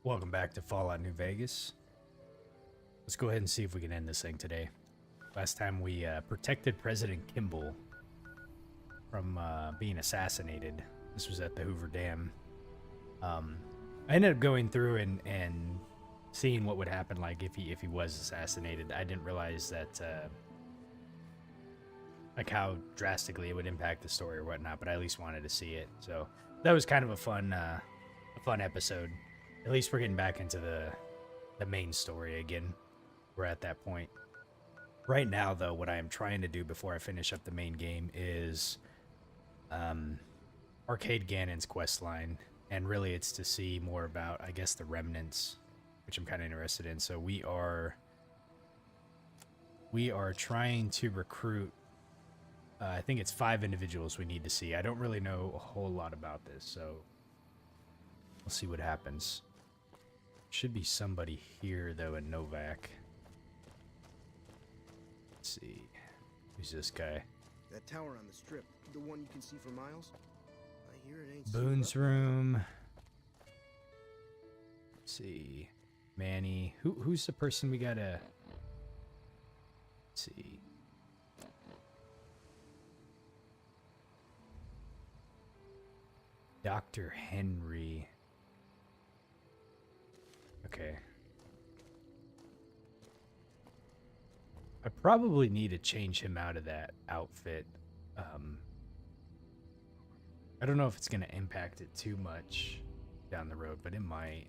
Welcome back to Fallout New Vegas. Let's go ahead and see if we can end this thing today. Last time we protected President Kimball from being assassinated. This was at the Hoover Dam. I ended up going through and seeing what would happen, like if he was assassinated. I didn't realize that like how drastically it would impact the story or whatnot, but I at least wanted to see it. So that was kind of a fun episode. At least we're getting back into the main story again. We're at that point. Right now, though, what I am trying to do before I finish up the main game is Arcade Ganon's quest line. And really it's to see more about, I guess, the remnants, which I'm kind of interested in. So we are trying to recruit, I think it's 5 individuals we need to see. I don't really know a whole lot about this, so we'll see what happens. Should be somebody here, though, in Novak. Let's see. Who's this guy? That tower on the strip, the one you can see for miles? I hear it ain't Boone's room. Let's see. Manny. Who's the person we gotta... Let's see. Dr. Henry. Okay. I probably need to change him out of that outfit. I don't know if it's going to impact it too much down the road, but it might.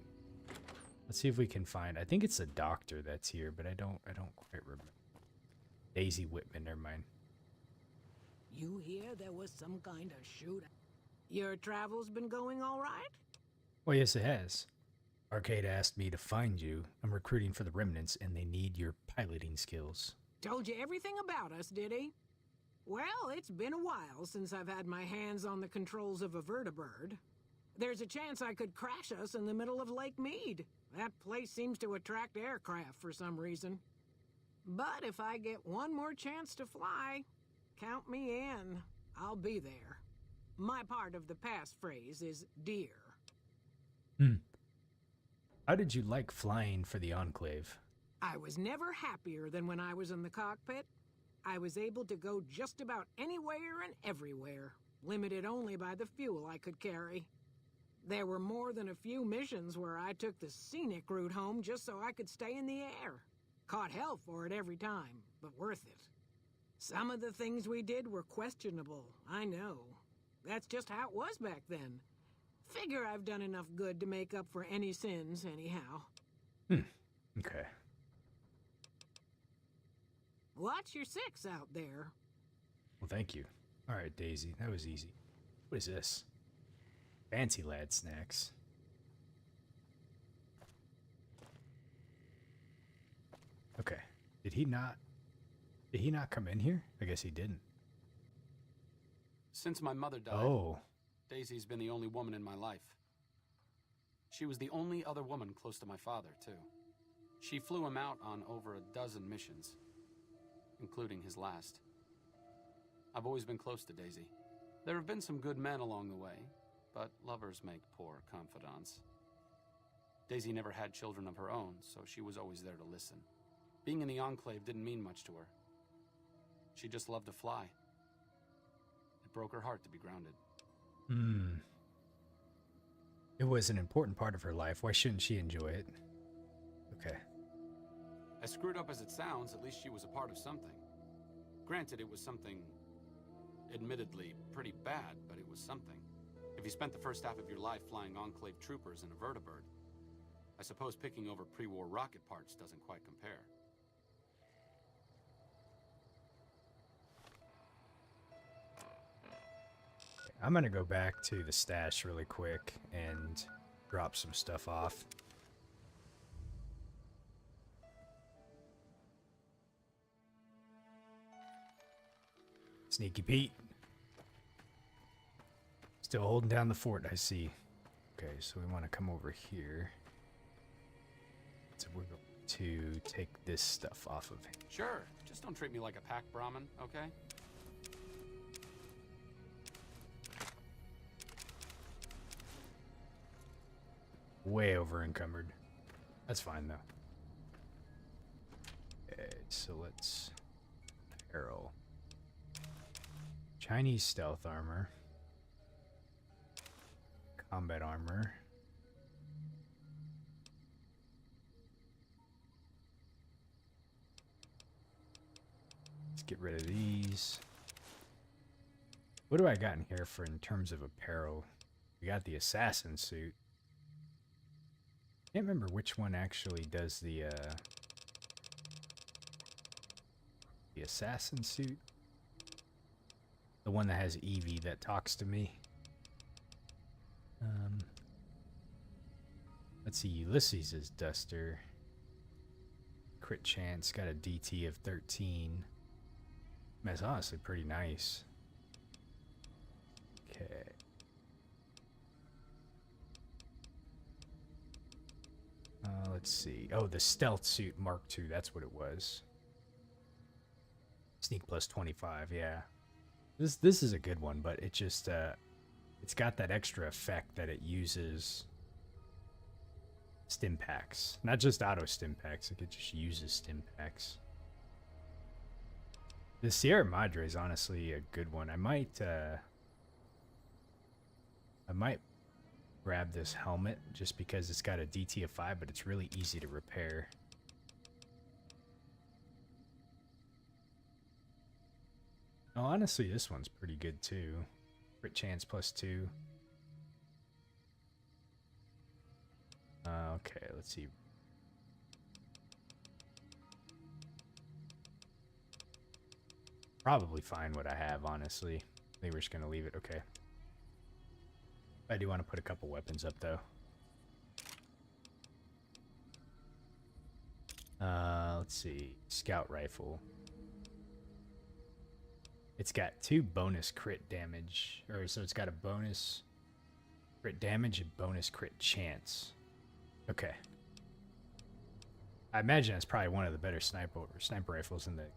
Let's see if we can find... I think it's a doctor that's here, but I don't quite remember. Daisy Whitman, never mind. You hear there was some kind of shootout? Your travels been going all right? Well, yes, it has. Arcade asked me to find you. I'm recruiting for the remnants, and they need your piloting skills. Told you everything about us, did he? Well, it's been a while since I've had my hands on the controls of a vertibird. There's a chance I could crash us in the middle of Lake Mead. That place seems to attract aircraft for some reason. But if I get one more chance to fly, count me in. I'll be there. My part of the passphrase is dear. How did you like flying for the Enclave? I was never happier than when I was in the cockpit. I was able to go just about anywhere and everywhere, limited only by the fuel I could carry. There were more than a few missions where I took the scenic route home just so I could stay in the air. Caught hell for it every time, but worth it. Some of the things we did were questionable, I know. That's just how it was back then. Figure I've done enough good to make up for any sins, anyhow. Okay. Watch your 6 out there. Well, thank you. All right, Daisy, that was easy. What is this? Fancy lad snacks. Okay. Did he not come in here? I guess he didn't. Since my mother died, Oh. Daisy's been the only woman in my life. She was the only other woman close to my father, too. She flew him out on over a dozen missions, including his last. I've always been close to Daisy. There have been some good men along the way, but lovers make poor confidants. Daisy never had children of her own, so she was always there to listen. Being in the Enclave didn't mean much to her. She just loved to fly. It broke her heart to be grounded. It was an important part of her life. Why shouldn't she enjoy it? Okay. As screwed up as it sounds, at least she was a part of something. Granted, it was something admittedly pretty bad, but it was something. If you spent the first half of your life flying Enclave troopers in a vertibird, I suppose picking over pre-war rocket parts doesn't quite compare. I'm gonna go back to the stash really quick and drop some stuff off. Sneaky Pete. Still holding down the fort, I see. Okay, so we want to come over here. So we're going to take this stuff off of him. Sure, just don't treat me like a pack Brahmin, okay? way over encumbered. That's fine though. Okay, so let's apparel. Chinese stealth armor. Combat armor. Let's get rid of these. What do I got in here for in terms of apparel? We got the assassin suit. Can't remember which one actually does the assassin suit. The one that has Evie that talks to me. Let's see, Ulysses' duster. Crit chance, got a DT of 13. That's honestly pretty nice. Okay. Let's see. Oh, the stealth suit Mark II, that's what it was. Sneak plus 25, yeah. This is a good one, but it just it's got that extra effect that it uses stim packs. Not just auto stim packs, like it just uses stim packs. The Sierra Madre is honestly a good one. I might grab this helmet just because it's got a DT of 5, but it's really easy to repair. Oh, honestly, this one's pretty good too. Crit chance plus 2. Okay, let's see. Probably fine what I have, honestly. I think we're just gonna leave it. Okay. I do want to put a couple weapons up though. Let's see. Scout rifle. It's got 2 bonus crit damage, or so it's got a bonus crit damage and bonus crit chance. Okay. I imagine it's probably one of the better sniper rifles in the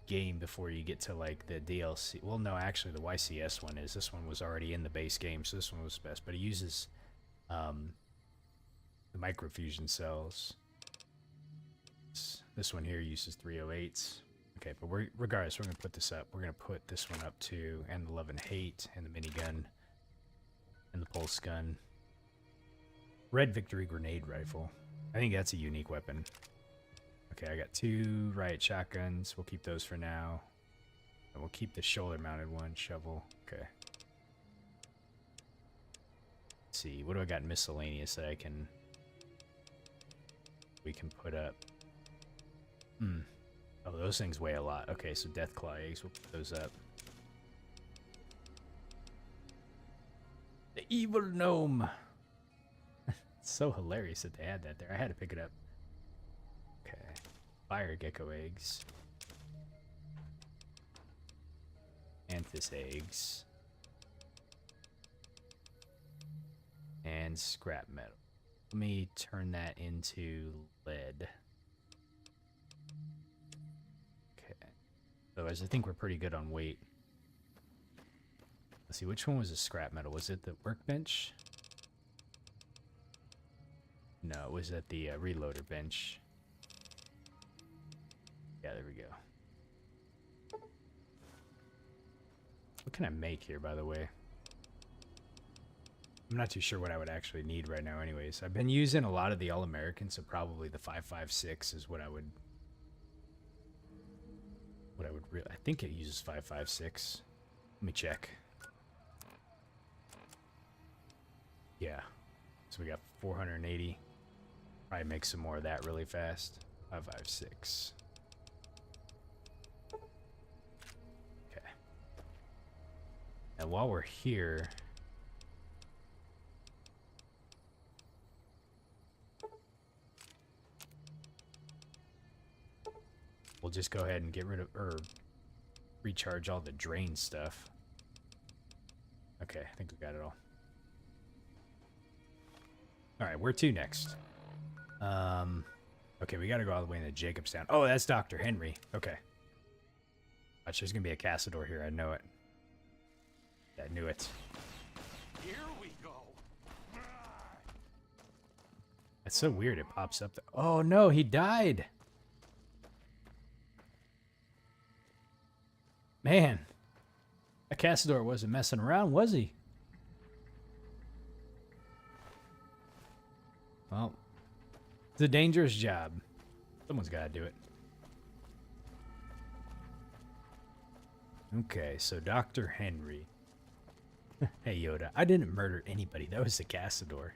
game before you get to like the DLC. Well, no, actually the YCS one is. This one was already in the base game, so this one was best. But it uses the microfusion cells. This one here uses 308s. Okay, but regardless, we're going to put this up. We're going to put this one up too, and the Love and Hate, and the minigun, and the pulse gun. Red Victory grenade rifle. I think that's a unique weapon. Okay, I got 2 riot shotguns. We'll keep those for now. And we'll keep the shoulder-mounted one, shovel. Okay. Let's see, what do I got in miscellaneous that we can put up? Oh, those things weigh a lot. Okay, so Deathclaw eggs, we'll put those up. The evil gnome. It's so hilarious that they had that there. I had to pick it up. Okay. Fire gecko eggs. Anthus eggs. And scrap metal. Let me turn that into lead. Okay. Otherwise, I think we're pretty good on weight. Let's see, which one was the scrap metal? Was it the workbench? No, it was at the reloader bench. Yeah, there we go. What can I make here, by the way? I'm not too sure what I would actually need right now anyways. I've been using a lot of the All-American, so probably the 5.56 is what I would really... I think it uses 5.56. Let me check. Yeah. So we got 480. Probably make some more of that really fast. 5.56. Okay. And while we're here... we'll just go ahead and get rid of, or recharge all the drain stuff. Okay, I think we got it all. Alright, where to next? Okay, we gotta go all the way into Jacobstown. Oh, that's Dr. Henry. Okay. Watch, there's gonna be a Cassador here, I know it. I knew it. Here we go. That's so weird. It pops up. Oh no, he died. Man, that Cassador wasn't messing around, was he? Well, it's a dangerous job. Someone's got to do it. Okay, so Dr. Henry. Hey, Yoda, I didn't murder anybody. That was the Cassador.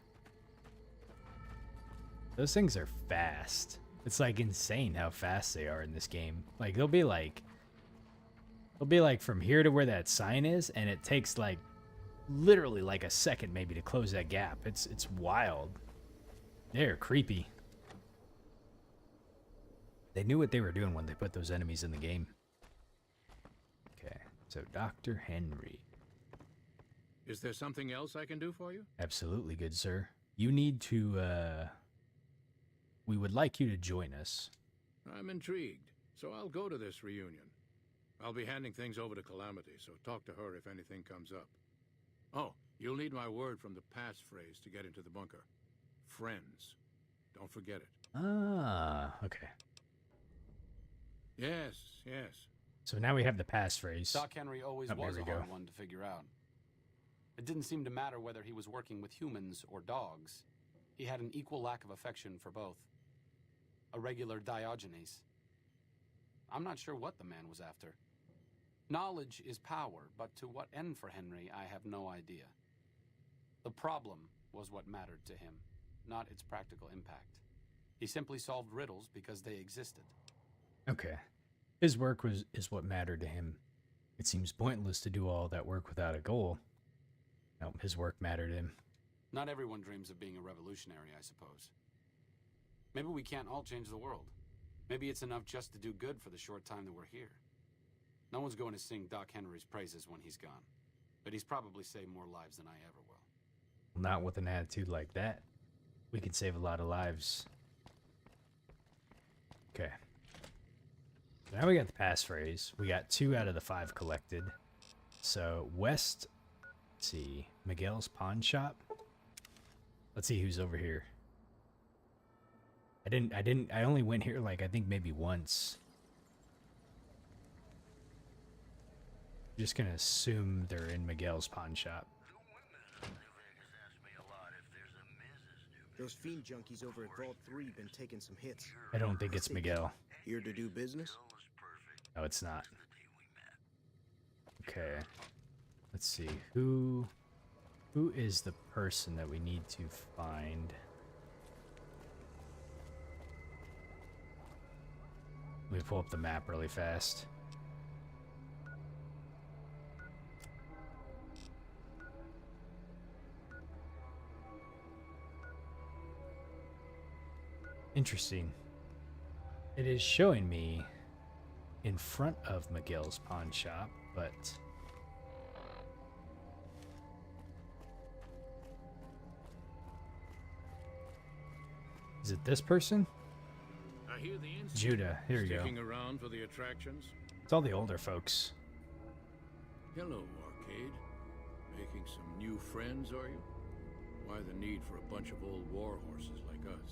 Those things are fast. It's like insane how fast they are in this game. Like they'll be like from here to where that sign is, and it takes like literally like a second maybe to close that gap. It's wild. They're creepy. They knew what they were doing when they put those enemies in the game. Okay, so Dr. Henry. Is there something else I can do for you? Absolutely, good sir. You need to, we would like you to join us. I'm intrigued, so I'll go to this reunion. I'll be handing things over to Calamity, so talk to her if anything comes up. Oh, you'll need my word from the passphrase to get into the bunker. Friends. Don't forget it. Ah, okay. Yes. So now we have the passphrase. Doc Henry always Oh, was there a we go. hard one to figure out. It didn't seem to matter whether he was working with humans or dogs. He had an equal lack of affection for both. A regular Diogenes. I'm not sure what the man was after. Knowledge is power, but to what end for Henry, I have no idea. The problem was what mattered to him, not its practical impact. He simply solved riddles because they existed. Okay. His work is what mattered to him. It seems pointless to do all that work without a goal. No, his work mattered to him. Not everyone dreams of being a revolutionary, I suppose. Maybe we can't all change the world. Maybe it's enough just to do good for the short time that we're here. No one's going to sing Doc Henry's praises when he's gone, but he's probably saved more lives than I ever will. Not with an attitude like that. We can save a lot of lives. Okay. Now we got the passphrase. We got 2 out of the 5 collected. So West, let's see, Miguel's pawn shop. Let's see who's over here. I only went here like I think maybe once. Just gonna assume they're in Miguel's pawn shop. Those fiend junkies over at Vault 3 been taking some hits. I don't think it's Miguel. Here to do business? No, it's not. Okay. Let's see. Who is the person that we need to find? Let me pull up the map really fast. Interesting. It is showing me in front of Miguel's pawn shop, but is it this person? I hear the instinct. Judah. Here we go. Sticking around for the attractions. It's all the older folks. Hello, Arcade. Making some new friends, are you? Why the need for a bunch of old war horses like us?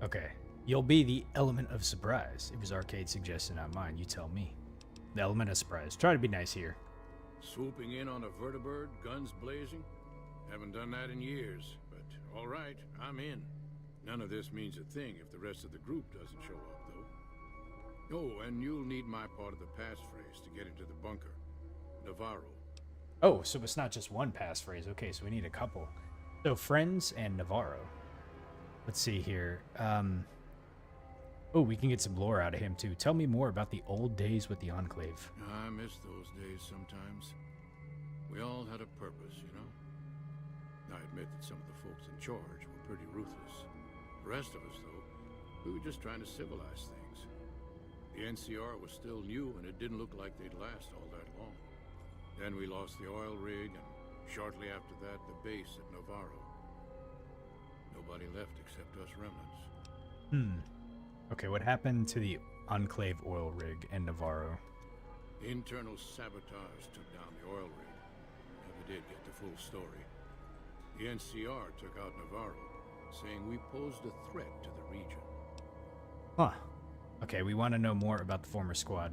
Okay. You'll be the element of surprise. It was Arcade's suggestion, not mine. You tell me. The element of surprise. Try to be nice here. Swooping in on a vertibird, guns blazing? Haven't done that in years, but all right, I'm in. None of this means a thing if the rest of the group doesn't show up, though. Oh, and you'll need my part of the passphrase to get into the bunker. Navarro. Oh, so it's not just one passphrase. Okay, so we need a couple. So friends and Navarro. Let's see here. Oh, we can get some lore out of him too. Tell me more about the old days with the Enclave. I miss those days sometimes. We all had a purpose, you know? I admit that some of the folks in charge were pretty ruthless. The rest of us, though, we were just trying to civilize things. The NCR was still new, and it didn't look like they'd last all that long. Then we lost the oil rig, and shortly after that, the base at Navarro. Nobody left except us remnants. Okay, what happened to the Enclave oil rig and Navarro? Internal sabotage took down the oil rig. Never did get the full story. The NCR took out Navarro. saying we posed a threat to the region. Huh. Okay, we want to know more about the former squad.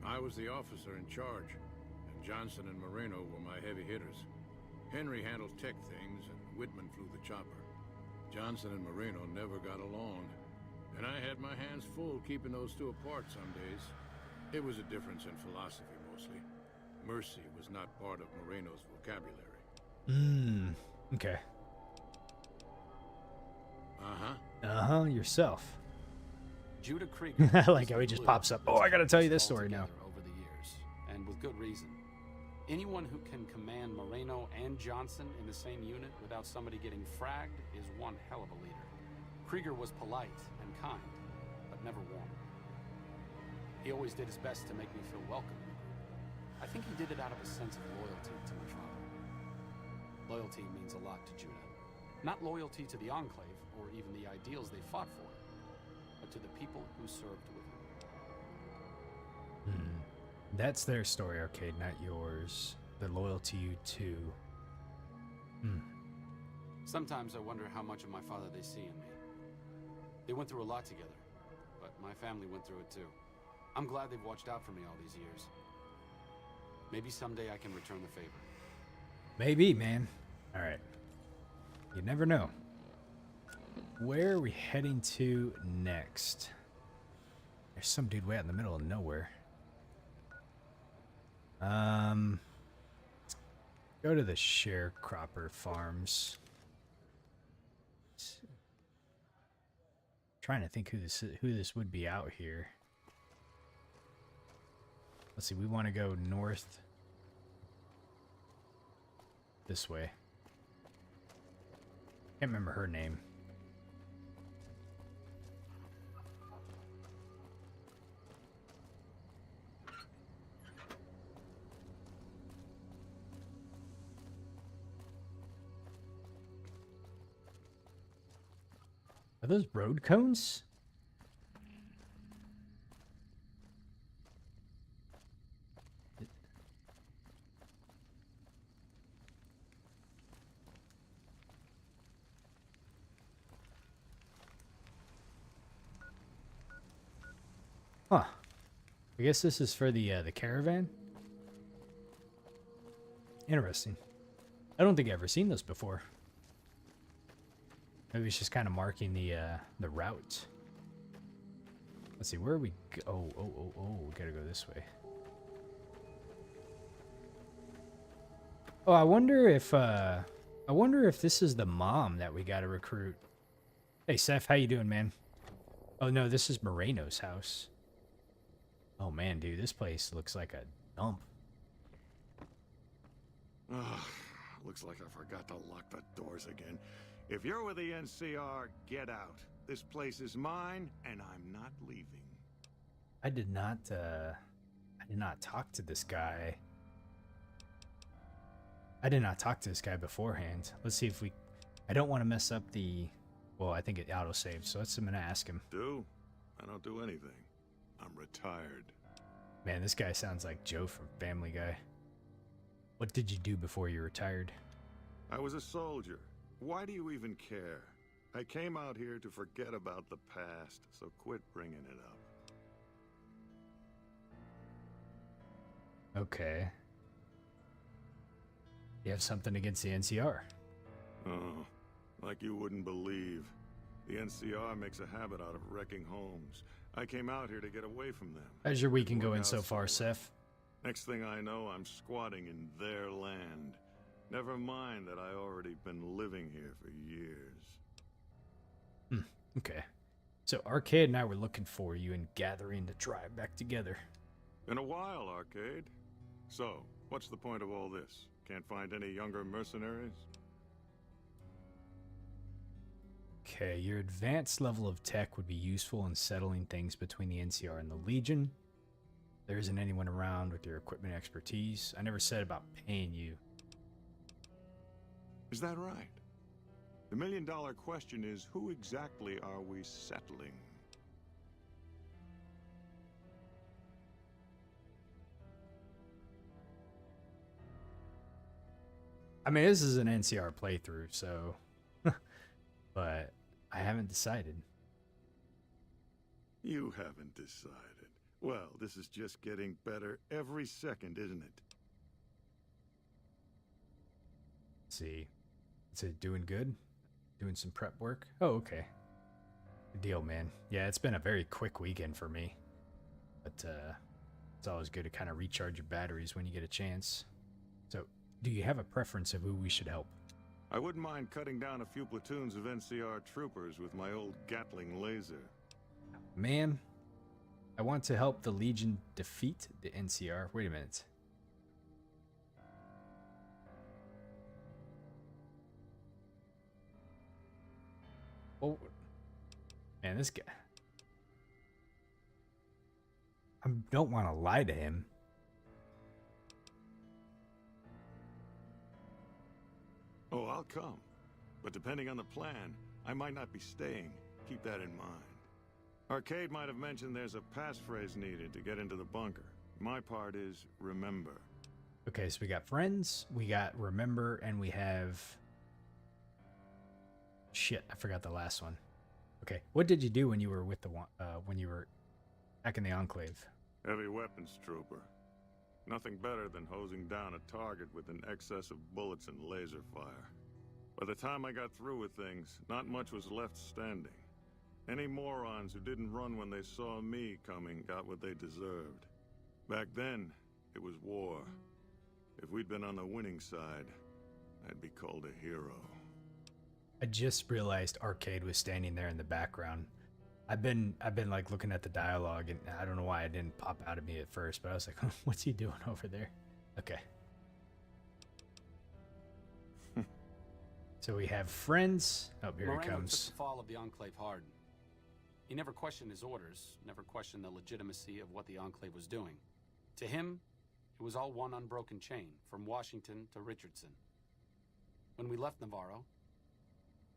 I was the officer in charge, and Johnson and Moreno were my heavy hitters. Henry handled tech things, and Whitman flew the chopper. Johnson and Moreno never got along, and I had my hands full keeping those two apart some days. It was a difference in philosophy, mostly. Mercy was not part of Moreno's vocabulary. Okay. Yourself. Judah Krieger. I like how he just pops up. Oh, I gotta tell you this story now. Over the years, and with good reason. Anyone who can command Moreno and Johnson in the same unit without somebody getting fragged is one hell of a leader. Krieger was polite and kind, but never warm. He always did his best to make me feel welcome in the group. I think he did it out of a sense of loyalty to my father. Loyalty means a lot to Judah. Not loyalty to the Enclave, or even the ideals they fought for, but to the people who served with him. That's their story, Arcade, not yours. The loyalty you to. Sometimes I wonder how much of my father they see in me. They went through a lot together, but my family went through it too. I'm glad they've watched out for me all these years. Maybe someday I can return the favor. Maybe, man. All right. You never know. Where are we heading to next? There's some dude way out in the middle of nowhere. Go to the sharecropper farms. Trying to think who this would be out here. Let's see, we want to go north this way. Can't remember her name. Are those road cones? Huh. I guess this is for the caravan. Interesting. I don't think I've ever seen those before. Maybe it's just kind of marking the route. Let's see, where are we go? Oh, we gotta go this way. Oh, I wonder if this is the mom that we gotta recruit. Hey, Seth, how you doing, man? Oh no, this is Moreno's house. Oh man, dude, this place looks like a dump. Looks like I forgot to lock the doors again. If you're with the NCR, get out. This place is mine, and I'm not leaving. I did not talk to this guy. I did not talk to this guy beforehand. Let's see if we... I don't want to mess up the... Well, I think it auto-saved, so I'm going to ask him. I don't do anything. I'm retired. Man, this guy sounds like Joe from Family Guy. What did you do before you retired? I was a soldier. Why do you even care? I came out here to forget about the past, so quit bringing it up. Okay. You have something against the NCR? Oh, like you wouldn't believe. The NCR makes a habit out of wrecking homes. I came out here to get away from them. How's your weekend going so far, Seth? Next thing I know, I'm squatting in their land. Never mind that I already been living here for years. Okay. So Arcade and I were looking for you and gathering the tribe back together. Been a while, Arcade. So, what's the point of all this? Can't find any younger mercenaries? Okay, your advanced level of tech would be useful in settling things between the NCR and the Legion. There isn't anyone around with your equipment expertise. I never said about paying you. Is that right? The million-dollar question is, who exactly are we settling? I mean, this is an NCR playthrough, so... I don't know. but I haven't decided. You haven't decided. Well, this is just getting better every second, isn't it? Let's see. Is it doing good? Doing some prep work? Oh, okay. Good deal, man. Yeah, it's been a very quick weekend for me. But it's always good to kind of recharge your batteries when you get a chance. So, do you have a preference of who we should help? I wouldn't mind cutting down a few platoons of NCR troopers with my old Gatling laser. Man, I want to help the Legion defeat the NCR. Wait a minute. Oh, man, this guy. I don't want to lie to him. Oh, I'll come. But depending on the plan, I might not be staying. Keep that in mind. Arcade might have mentioned there's a passphrase needed to get into the bunker. My part is remember. Okay, so we got friends, we got remember, and we have... Shit, I forgot the last one. Okay, what did you do when you were with the when you were back in the Enclave? Heavy weapons trooper. Nothing better than hosing down a target with an excess of bullets and laser fire. By the time I got through with things, not much was left standing. Any morons who didn't run when they saw me coming got what they deserved. Back then, it was war. If we'd been on the winning side, I'd be called a hero. I just realized Arcade was standing there in the background. I've been like looking at the dialogue, and I don't know why it didn't pop out of me at first, but I was like, what's he doing over there? Okay. So we have friends. Oh, here Moreno he comes. took the fall of the Enclave hard. He never questioned his orders, never questioned the legitimacy of what the Enclave was doing. To him, it was all one unbroken chain, from Washington to Richardson. When we left Navarro,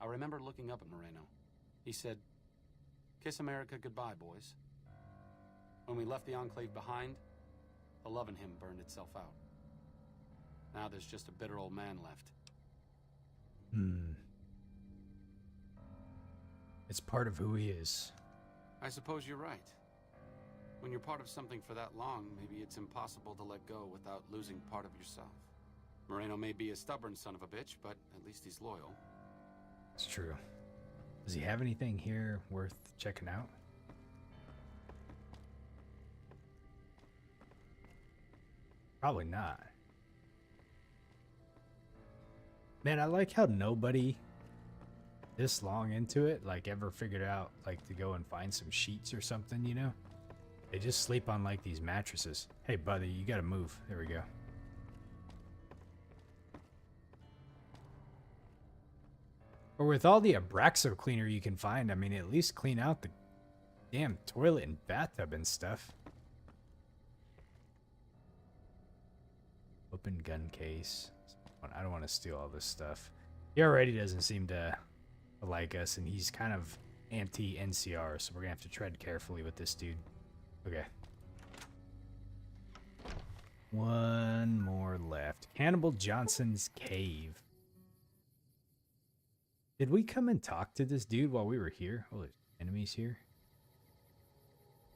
I remember looking up at Moreno. He said, "Kiss America goodbye, boys." When we left the Enclave behind, the love in him burned itself out. Now there's just a bitter old man left. It's part of who he is. I suppose you're right. When you're part of something for that long, maybe it's impossible to let go without losing part of yourself. Moreno may be a stubborn son of a bitch, but at least he's loyal. It's true. Does he have anything here worth checking out? Probably not. Man, I like how nobody this long into it like ever figured out like to go and find some sheets or something, you know? They just sleep on like these mattresses. Hey buddy, you gotta move. There we go. Or with all the Abraxo cleaner you can find, I mean, at least clean out the damn toilet and bathtub and stuff. Open gun case. I don't want to steal all this stuff. He already doesn't seem to like us, and he's kind of anti-NCR, so we're going to have to tread carefully with this dude. Okay. One more left. Cannibal Johnson's Cave. Did we come and talk to this dude while we were here? Oh, there's enemies here.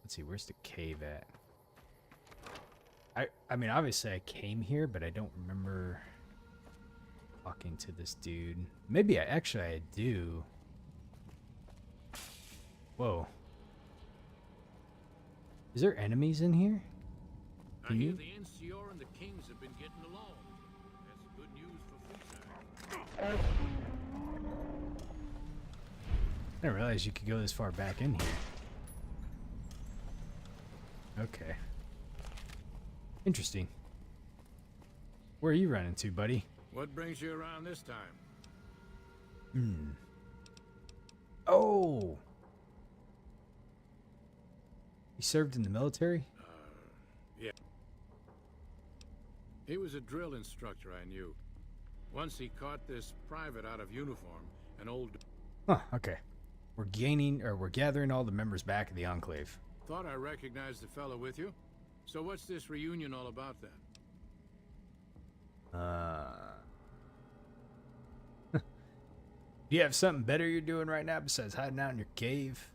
Let's see, where's the cave at? I mean, obviously I came here, but I don't remember talking to this dude. Maybe I do. Whoa. Is there enemies in here? I hear the NCR and the Kings have been getting along. That's good news for Freeside. I didn't realize you could go this far back in here. Okay. Interesting. Where are you running to, buddy? What brings you around this time? Oh! He served in the military? Yeah. He was a drill instructor I knew. Once he caught this private out of uniform, an old... Huh, okay. We're gathering all the members back of the Enclave. Thought I recognized the fellow with you. So what's this reunion all about then? Do you have something better you're doing right now besides hiding out in your cave?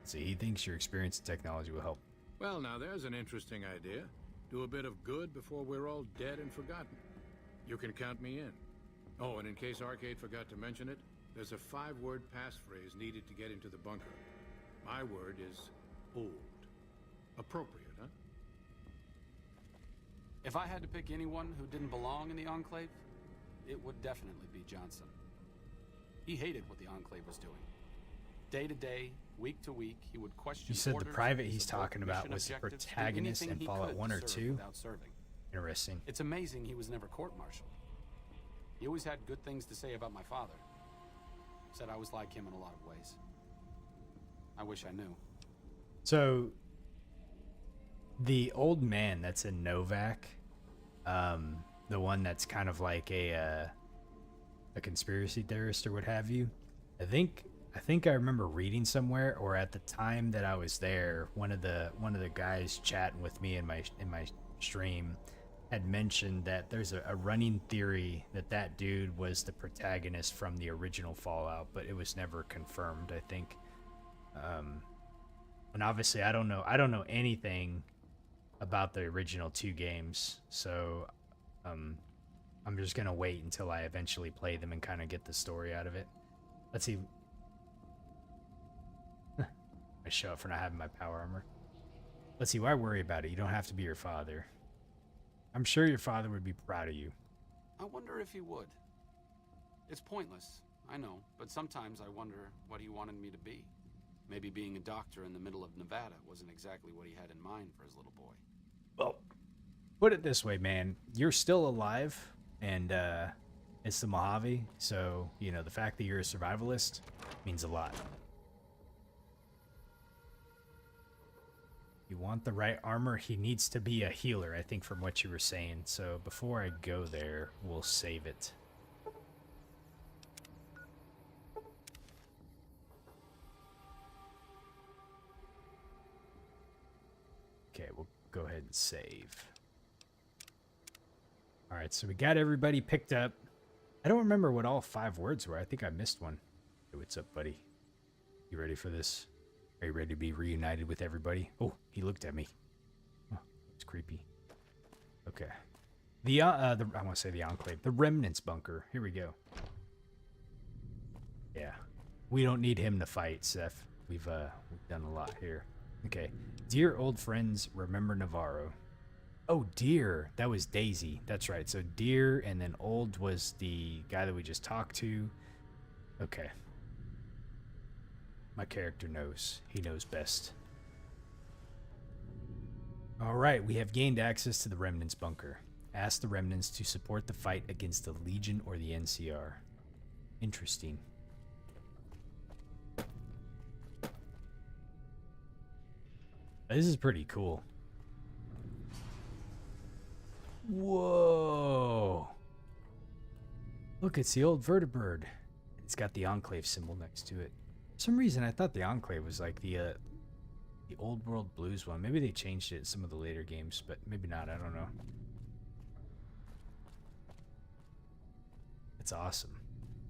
See, he thinks your experience in technology will help. Well, now there's an interesting idea. Do a bit of good before we're all dead and forgotten. You can count me in. Oh, and in case Arcade forgot to mention it, there's a 5-word passphrase needed to get into the bunker. My word is old. Appropriate, huh? If I had to pick anyone who didn't belong in the Enclave, it would definitely be Johnson. He hated what the Enclave was doing. Day to day, week to week, he would question. You said the orders, private he's subvert talking about mission was the objectives, do protagonist anything in he Fallout could 1 to or serve 2? without serving. Interesting. It's amazing he was never court-martialed. He always had good things to say about my father. Said I was like him in a lot of ways. I wish I knew. So, the old man that's in Novak, the one that's kind of like a conspiracy theorist or what have you, I think I remember reading somewhere, or at the time that I was there, one of the guys chatting with me in my stream had mentioned that there's a running theory that dude was the protagonist from the original Fallout, but it was never confirmed, I think. And obviously I don't know anything about the original 2 games, so I'm just gonna wait until I eventually play them and kind of get the story out of it. Let's see. I show up for not having my power armor. Let's see, why worry about it? You don't have to be your father. I'm sure your father would be proud of you. I wonder if he would. It's pointless, I know, but sometimes I wonder what he wanted me to be. Maybe being a doctor in the middle of Nevada wasn't exactly what he had in mind for his little boy. Well, put it this way, man. You're still alive, and it's the Mojave, so, you know, the fact that you're a survivalist means a lot. You want the right armor? He needs to be a healer, I think, from what you were saying. So before I go there, we'll save it. Okay, we'll go ahead and save. All right, so we got everybody picked up. I don't remember what all 5 words were. I think I missed one. Hey, what's up, buddy? You ready for this? Are you ready to be reunited with everybody? Oh, he looked at me. Oh, it's creepy. Okay. I want to say the Enclave. The Remnants bunker. Here we go. Yeah. We don't need him to fight, Seth. We've done a lot here. Okay. Dear old friends, remember Navarro. Oh, dear. That was Daisy. That's right. So dear, and then old was the guy that we just talked to. Okay. My character knows. He knows best. All right, we have gained access to the Remnants bunker. Ask the Remnants to support the fight against the Legion or the NCR. Interesting. This is pretty cool. Whoa. Look, it's the old vertibird. It's got the Enclave symbol next to it. For some reason, I thought the Enclave was like the Old World Blues one. Maybe they changed it in some of the later games, but maybe not. I don't know. It's awesome.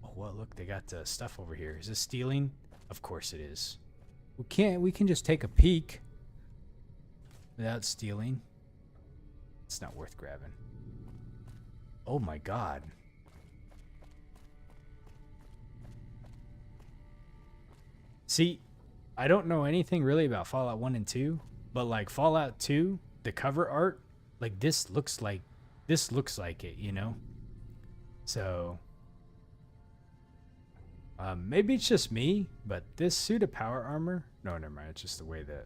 Oh, well, look, they got stuff over here. Is this stealing? Of course it is. We can just take a peek without stealing. It's not worth grabbing. Oh my god. See, I don't know anything really about Fallout 1 and 2, but like Fallout 2, the cover art, like this looks like it, you know? So maybe it's just me, but this suit of power armor, no, never mind, it's just the way the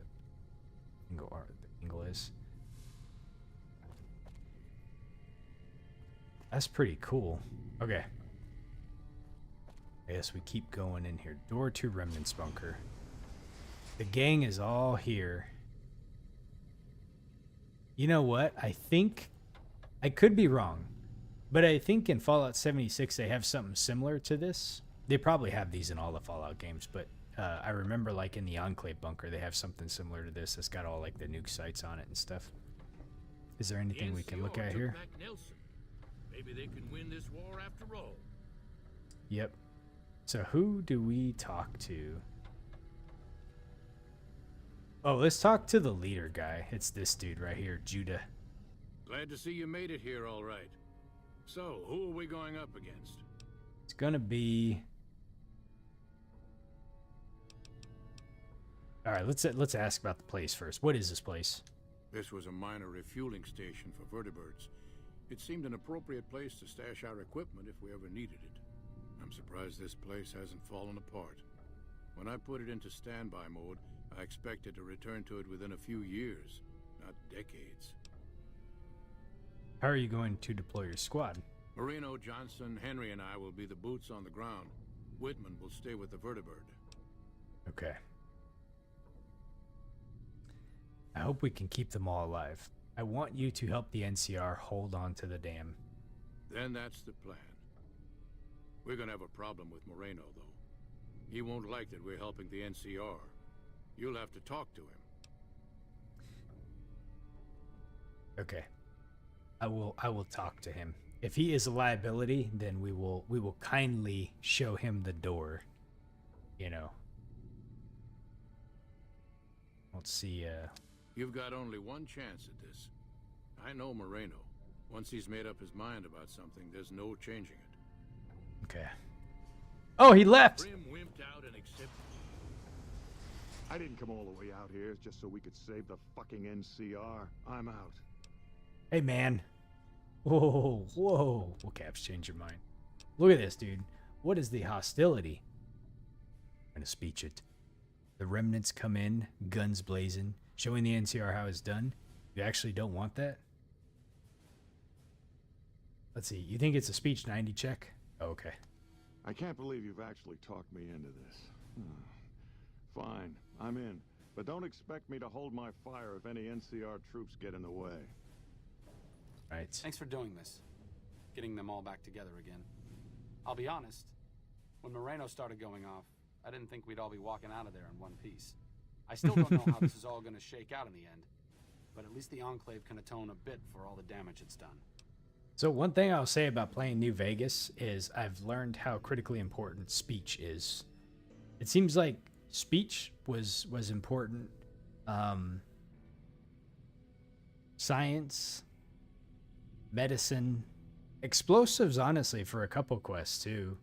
angle is. That's pretty cool. Okay. I guess we keep going in here. Door to Remnants bunker. The gang is all here. You know what? I think I could be wrong, but I think in Fallout 76 they have something similar to this. They probably have these in all the Fallout games, but I remember like in the Enclave bunker they have something similar to this. It's got all like the nuke sites on it and stuff. Is there anything we can look at here? Maybe they can win this war after all. Yep. So who do we talk to? Oh, let's talk to the leader guy. It's this dude right here, Judah. Glad to see you made it here all right. So, who are we going up against? It's gonna be... Alright, let's ask about the place first. What is this place? This was a minor refueling station for vertebrates. It seemed an appropriate place to stash our equipment if we ever needed it. I'm surprised this place hasn't fallen apart. When I put it into standby mode, I expected to return to it within a few years, not decades. How are you going to deploy your squad? Moreno, Johnson, Henry, and I will be the boots on the ground. Whitman will stay with the vertibird. Okay. I hope we can keep them all alive. I want you to help the NCR hold on to the dam. Then that's the plan. We're gonna have a problem with Moreno, though. He won't like that we're helping the NCR. You'll have to talk to him. Okay. I will talk to him. If he is a liability, then we will kindly show him the door. You know. Let's see, You've got only one chance at this. I know Moreno. Once he's made up his mind about something, there's no changing it. okay. Oh, he left! Grim wimped out and accepted. I didn't come all the way out here just so we could save the fucking NCR. I'm out. Hey, man. Whoa, whoa. Well, Caps, change your mind. Look at this, dude. What is the hostility? I'm gonna speech it. The remnants come in, guns blazing, showing the NCR how it's done. You actually don't want that? Let's see. You think it's a speech 90 check? Oh, okay. I can't believe you've actually talked me into this. Fine, I'm in. But don't expect me to hold my fire if any NCR troops get in the way. Right. Thanks for doing this. Getting them all back together again. I'll be honest, when Moreno started going off, I didn't think we'd all be walking out of there in one piece. I still don't know how this is all gonna shake out in the end, but at least the Enclave can atone a bit for all the damage it's done. So one thing I'll say about playing New Vegas is I've learned how critically important speech is. It seems like speech was important. Science, medicine, explosives, honestly, for a couple quests too.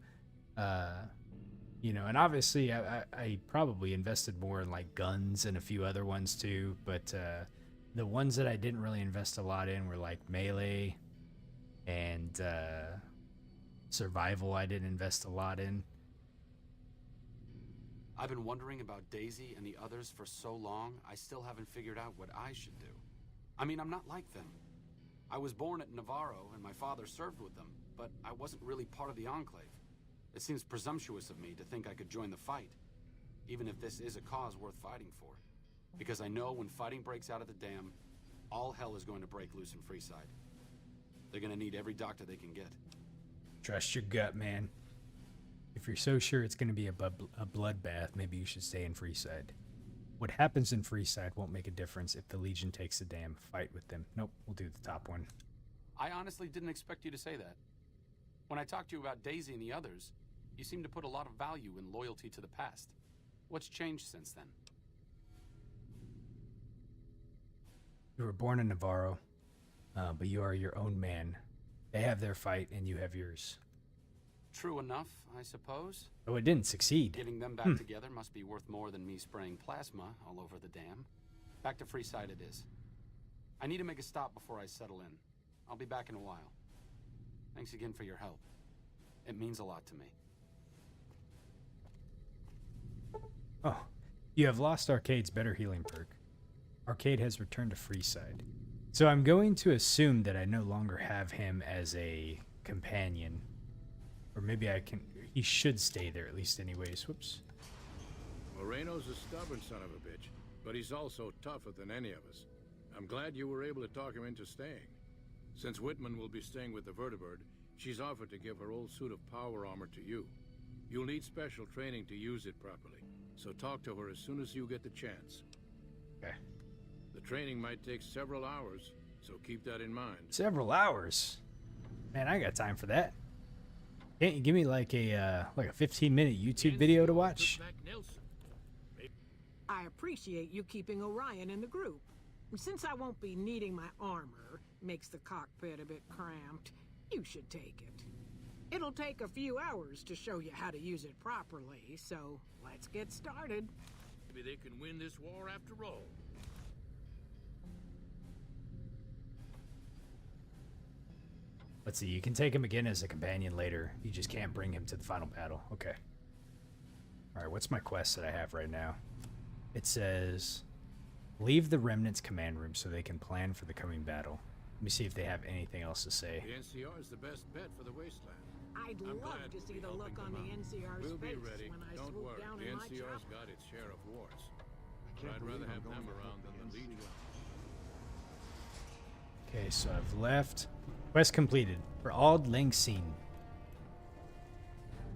You know, and obviously I probably invested more in like guns and a few other ones too, but the ones that I didn't really invest a lot in were like melee and survival. I didn't invest a lot in. I've been wondering about Daisy and the others for so long, I still haven't figured out what I should do. I mean, I'm not like them. I was born at Navarro and my father served with them, but I wasn't really part of the Enclave. It seems presumptuous of me to think I could join the fight, even if this is a cause worth fighting for. Because I know when fighting breaks out at the dam, all hell is going to break loose in Freeside. They're gonna need every doctor they can get. Trust your gut, man. If you're so sure it's going to be a bloodbath, maybe you should stay in Freeside. What happens in Freeside won't make a difference if the Legion takes the dam. Fight with them. Nope, we'll do the top one. I honestly didn't expect you to say that. When I talked to you about Daisy and the others, you seem to put a lot of value in loyalty to the past. What's changed since then? You were born in Navarro, but you are your own man. They have their fight, and you have yours. True enough, I suppose. Oh, it didn't succeed. Getting them back together must be worth more than me spraying plasma all over the dam. Back to Freeside it is. I need to make a stop before I settle in. I'll be back in a while. Thanks again for your help. It means a lot to me. Oh, you have lost Arcade's better healing perk. Arcade has returned to Freeside. So I'm going to assume that I no longer have him as a companion. Or maybe I can... He should stay there at least anyways. Whoops. Moreno's a stubborn son of a bitch, but he's also tougher than any of us. I'm glad you were able to talk him into staying. Since Whitman will be staying with the vertibird, she's offered to give her old suit of power armor to you. You'll need special training to use it properly, so talk to her as soon as you get the chance. Okay. The training might take several hours, so keep that in mind. Several hours? Man, I got time for that. Can't you give me like a 15-minute YouTube video to watch? I appreciate you keeping Orion in the group. Since I won't be needing my armor, makes the cockpit a bit cramped, you should take it. It'll take a few hours to show you how to use it properly, so let's get started. Maybe they can win this war after all. Let's see, you can take him again as a companion later. You just can't bring him to the final battle. Okay. Alright, what's my quest that I have right now? It says, leave the Remnants command room so they can plan for the coming battle. Let me see if they have anything else to say. The NCR is the best bet for the wasteland. I'd I'm love glad to we'll see be the look helping on them the out. NCR's We'll be face ready. when I Don't swoop worry. down The in my NCR's chopper. got its share of wars. But I'd rather have them around than the Legion. Okay, so I've left. Quest completed. For Auld Lang Syne.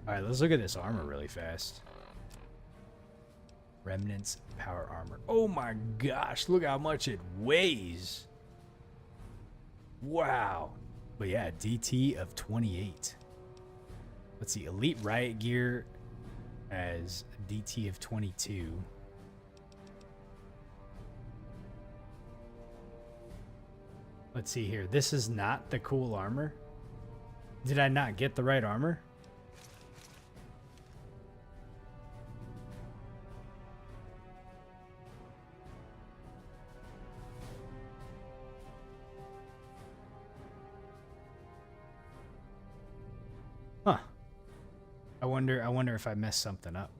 Alright, let's look at this armor really fast. Remnants power armor. Oh my gosh, look how much it weighs. Wow. But yeah, DT of 28. Let's see, Elite Riot Gear as DT of 22. Let's see here. This is not the cool armor. Did I not get the right armor? Huh. I wonder if I messed something up.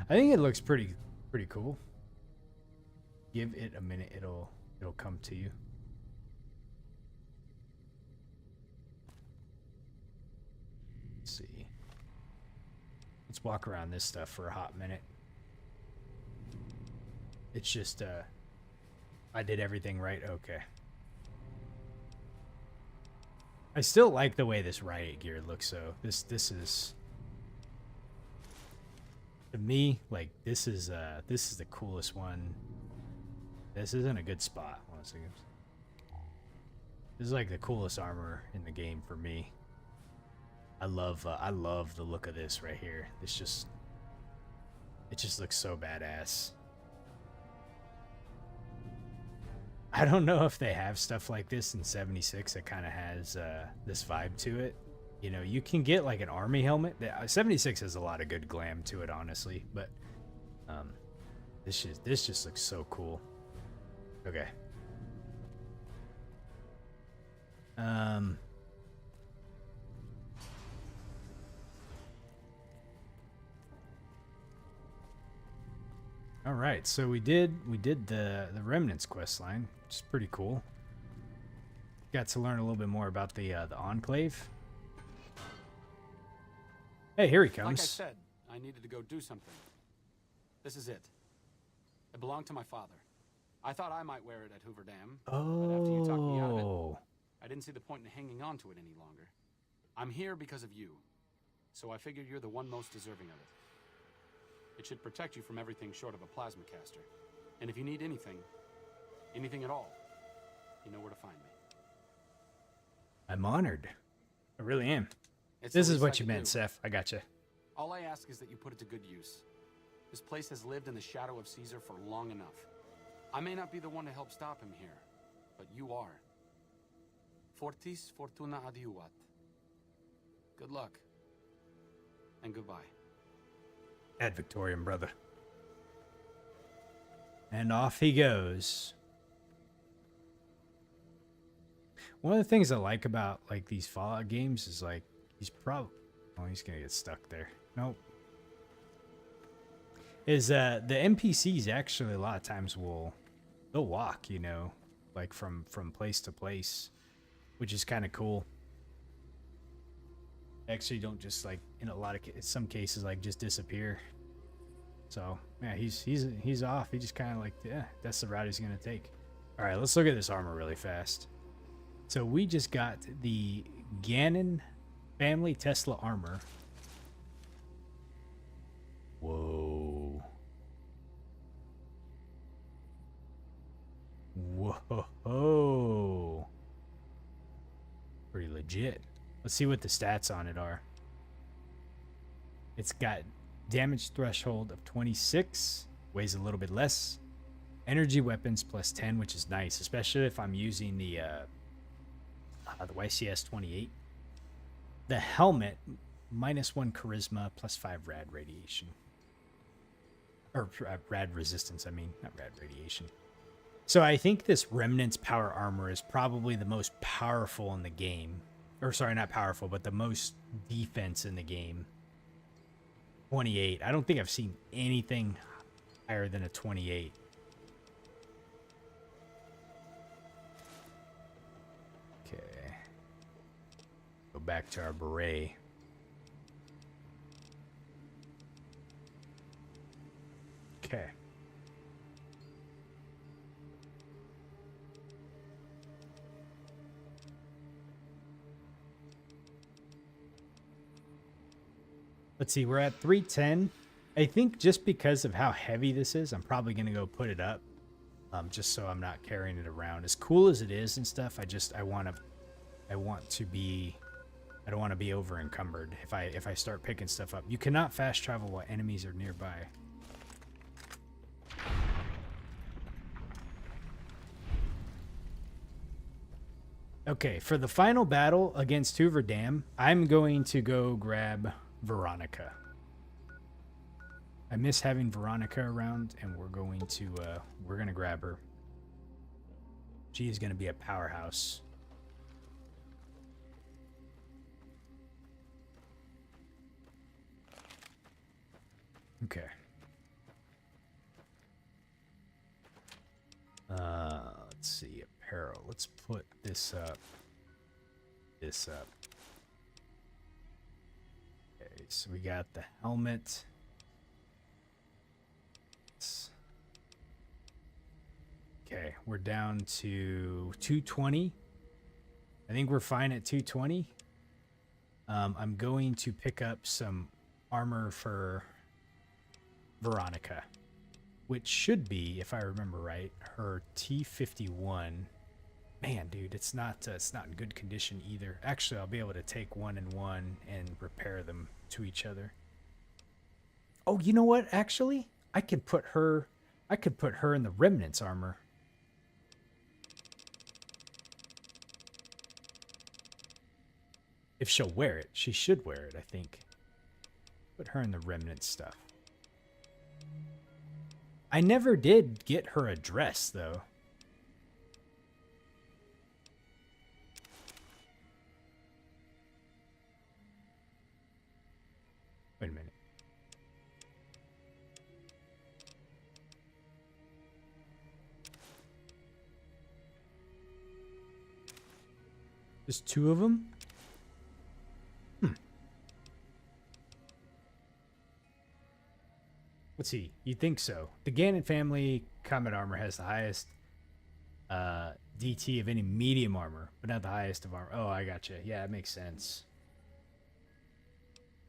I think it looks pretty cool. Give it a minute, it'll come to you. Let's see. Let's walk around this stuff for a hot minute. It's just I did everything right. Okay. I still like the way this riot gear looks though. This is, to me, like this is the coolest one. This isn't a good spot. One second. This is like the coolest armor in the game for me. I love the look of this right here. It just looks so badass. I don't know if they have stuff like this in 76 that kind of has this vibe to it. You know, you can get like an army helmet. 76 has a lot of good glam to it, honestly. But this just looks so cool. Okay. All right, so we did the Remnants quest line, which is pretty cool. Got to learn a little bit more about the Enclave. Hey, here he comes. Like I said, I needed to go do something. This is it. It belonged to my father. I thought I might wear it at Hoover Dam, but after you talked me out of it, I didn't see the point in hanging on to it any longer. I'm here because of you, so I figured you're the one most deserving of it. It should protect you from everything short of a plasma caster. And if you need anything at all, you know where to find me. I'm honored. I really am. It's This the is least what I you could meant, do. Seth. I gotcha. All I ask is that you put it to good use. This place has lived in the shadow of Caesar for long enough. I may not be the one to help stop him here, but you are. Fortis fortuna adiuvat. Good luck. And goodbye. Ad Victoriam, brother. And off he goes. One of the things I like about like these Fallout games is like he's gonna get stuck there. Nope. Is the NPCs actually a lot of times they'll walk, you know, like from place to place, which is kind of cool. Actually don't just like in some cases like just disappear. So yeah, he's off. He just kind of like, yeah, that's the route he's gonna take. All right, let's look at this armor really fast. So we just got the Gannon family Tesla armor. Whoa. Whoa. Pretty legit. Let's see what the stats on it are. It's got damage threshold of 26, weighs a little bit less. Energy weapons plus 10, which is nice, especially if I'm using the YCS 28. The helmet, -1 charisma, plus 5 rad radiation. Or rad resistance, I mean, not rad radiation. So I think this Remnant's power armor is probably the most powerful in the game. Or sorry, not powerful, but the most defense in the game. 28. I don't think I've seen anything higher than a 28. Okay. Go back to our beret. Okay. Let's see, we're at 310. I think just because of how heavy this is, I'm probably going to go put it up. Just so I'm not carrying it around. As cool as it is and stuff, I don't want to be over encumbered if I start picking stuff up. You cannot fast travel while enemies are nearby. Okay, for the final battle against Hoover Dam, I'm going to go grab Veronica. I miss having Veronica around, and we're going to grab her. She is going to be a powerhouse. Okay. Let's see, apparel. Let's put this up. Okay, so we got the helmet. Okay, we're down to 220. I think we're fine at 220. I'm going to pick up some armor for Veronica, which should be, if I remember right, her T51. Man, dude, it's not in good condition either. Actually, I'll be able to take one and one and repair them to each other. Oh, you know what? Actually, I could put her in the Remnant's armor. If she'll wear it, she should wear it, I think. Put her in the Remnant stuff. I never did get her a dress, though. Wait a minute. Just two of them? Let's see. You think so? The Gannon family combat armor has the highest DT of any medium armor, but not the highest of armor. Oh, I gotcha. Yeah, that makes sense.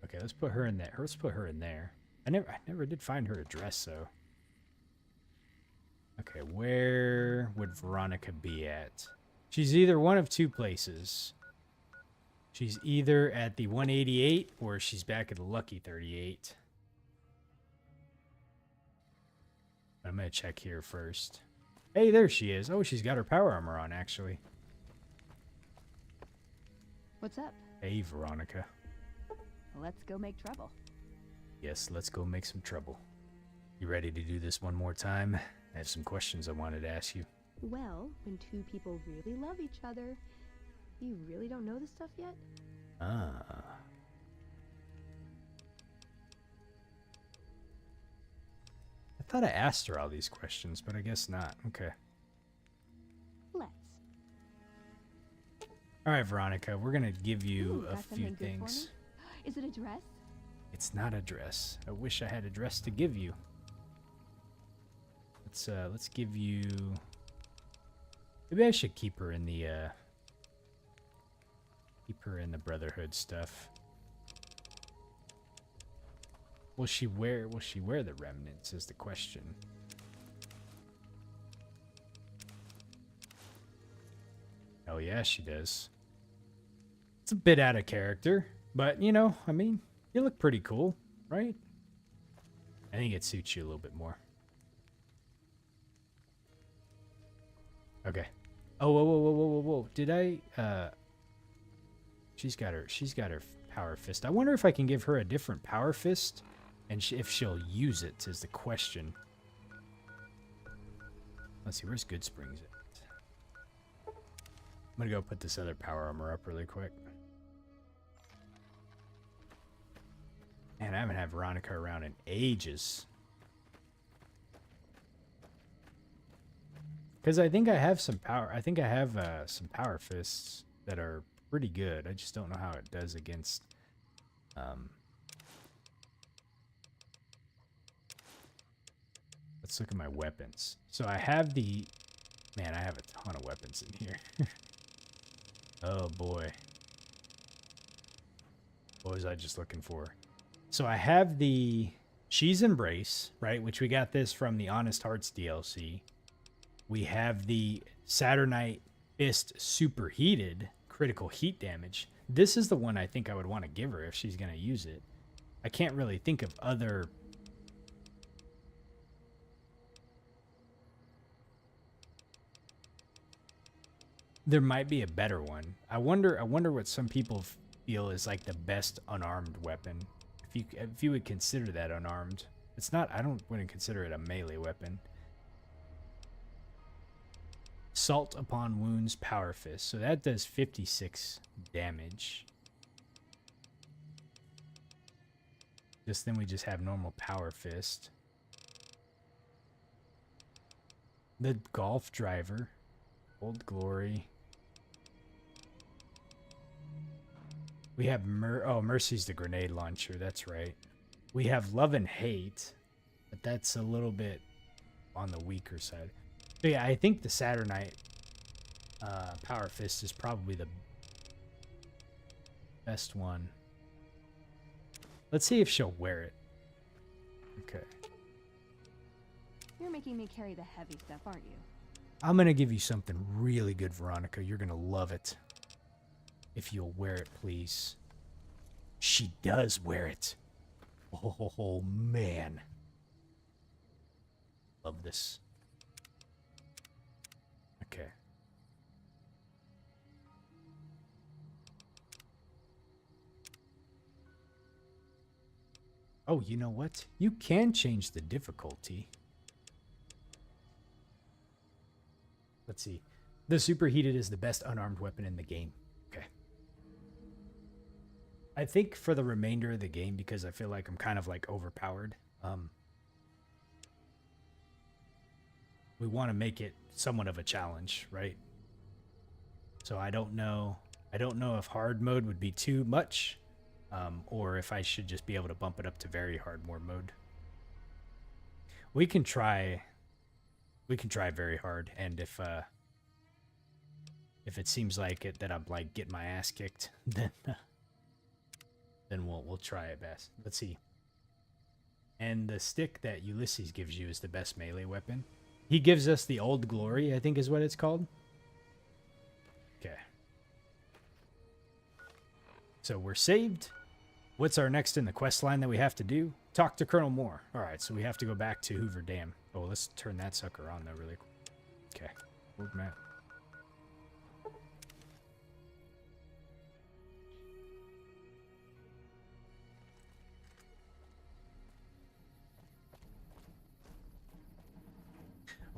Okay, let's put her in there. Let's put her in there. I never did find her address, though. Okay, where would Veronica be at? She's either one of two places. She's either at the 188 or she's back at the Lucky 38. I'm going to check here first. Hey, there she is. Oh, she's got her power armor on, actually. What's up? Hey, Veronica. Let's go make trouble. Yes, let's go make some trouble. You ready to do this one more time? I have some questions I wanted to ask you. Well, when two people really love each other, you really don't know this stuff yet? Ah. I thought I asked her all these questions, but I guess not. Okay. Let's. All right, Veronica, we're going to give you Ooh, a got few something good for things. me? Is it a dress? It's not a dress. I wish I had a dress to give you. Let's give you... Maybe I should keep her in the Brotherhood stuff. Will she wear the remnants is the question. Oh yeah, she does. It's a bit out of character, but you know, I mean, you look pretty cool, right? I think it suits you a little bit more. Okay. Oh, whoa, whoa, whoa, whoa, whoa, whoa. Did I, she's got her power fist. I wonder if I can give her a different power fist, and if she'll use it is the question. Let's see, where's Good Springs at? I'm gonna go put this other power armor up really quick. Man, I haven't had Veronica around in ages. Because I think I have some power. I think I have some power fists that are pretty good. I just don't know how it does against. Let's look at my weapons. So I have the. Man, I have a ton of weapons in here. Oh boy. What was I just looking for? So I have the She's Embrace, right? Which we got this from the Honest Hearts DLC. We have the Saturnite Fist Superheated critical heat damage. This is the one I think I would want to give her if she's going to use it. I can't really think of other... There might be a better one. I wonder what some people feel is like the best unarmed weapon. If you would consider that unarmed. It's not, wouldn't consider it a melee weapon. Salt Upon Wounds Power Fist. So that does 56 damage. Then we just have normal Power Fist. The Golf Driver. Old Glory. We have Mercy's the grenade launcher. That's right. We have Love and Hate. But that's a little bit on the weaker side. So yeah, I think the Saturnite Power Fist is probably the best one. Let's see if she'll wear it. Okay. You're making me carry the heavy stuff, aren't you? I'm going to give you something really good, Veronica. You're going to love it. If you'll wear it, please. She does wear it. Oh, man. Love this. Okay. Oh, you know what? You can change the difficulty. Let's see. The Superheated is the best unarmed weapon in the game. Okay. I think for the remainder of the game, because I feel like I'm kind of like overpowered, we want to make it somewhat of a challenge, right? So I don't know if hard mode would be too much, or if I should just be able to bump it up to very hard mode. We can try very hard, and if it seems like it that I'm like getting my ass kicked, then we'll try it best. Let's see. And the stick that Ulysses gives you is the best melee weapon. He gives us the Old Glory, I think is what it's called. Okay. So we're saved. What's our next in the quest line that we have to do? Talk to Colonel Moore. All right, so we have to go back to Hoover Dam. Oh, let's turn that sucker on though really quick. Okay. Old map.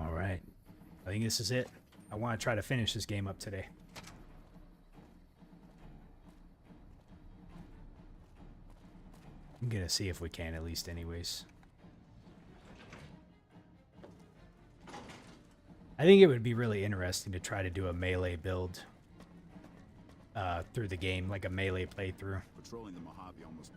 All right. I think this is it. I want to try to finish this game up today. I'm going to see if we can at least anyways. I think it would be really interesting to try to do a melee build through the game, like a melee playthrough. Patrolling the Mojave almost...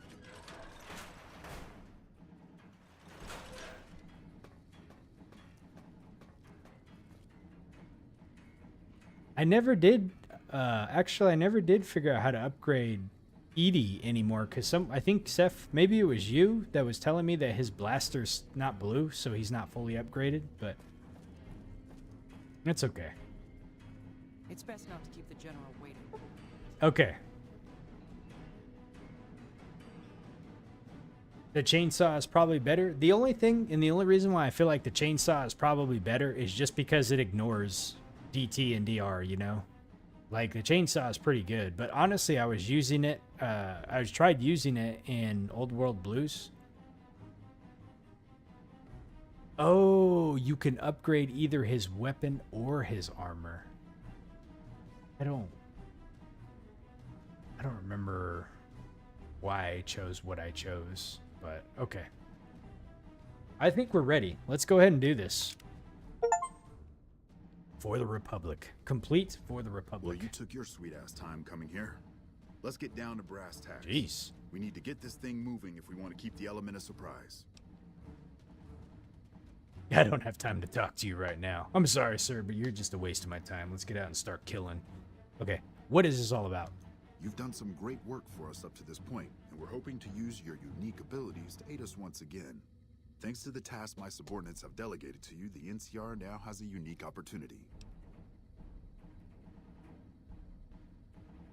I never did, actually, I never did figure out how to upgrade Edie anymore, because I think, Seth, maybe it was you that was telling me that his blaster's not blue, so he's not fully upgraded, but it's okay. It's best not to keep the general waiting. Okay. The chainsaw is probably better. The only thing, and the only reason why I feel like the chainsaw is probably better is just because it ignores DT and DR, you know? Like, the chainsaw is pretty good, but honestly, I was using it, tried using it in Old World Blues. Oh, you can upgrade either his weapon or his armor. I don't remember why I chose what I chose, but okay. I think we're ready. Let's go ahead and do this. For the Republic. Complete for the Republic. Well, you took your sweet-ass time coming here. Let's get down to brass tacks. Jeez. We need to get this thing moving if we want to keep the element of surprise. I don't have time to talk to you right now. I'm sorry, sir, but you're just a waste of my time. Let's get out and start killing. Okay, what is this all about? You've done some great work for us up to this point, and we're hoping to use your unique abilities to aid us once again. Thanks to the task my subordinates have delegated to you, the NCR now has a unique opportunity.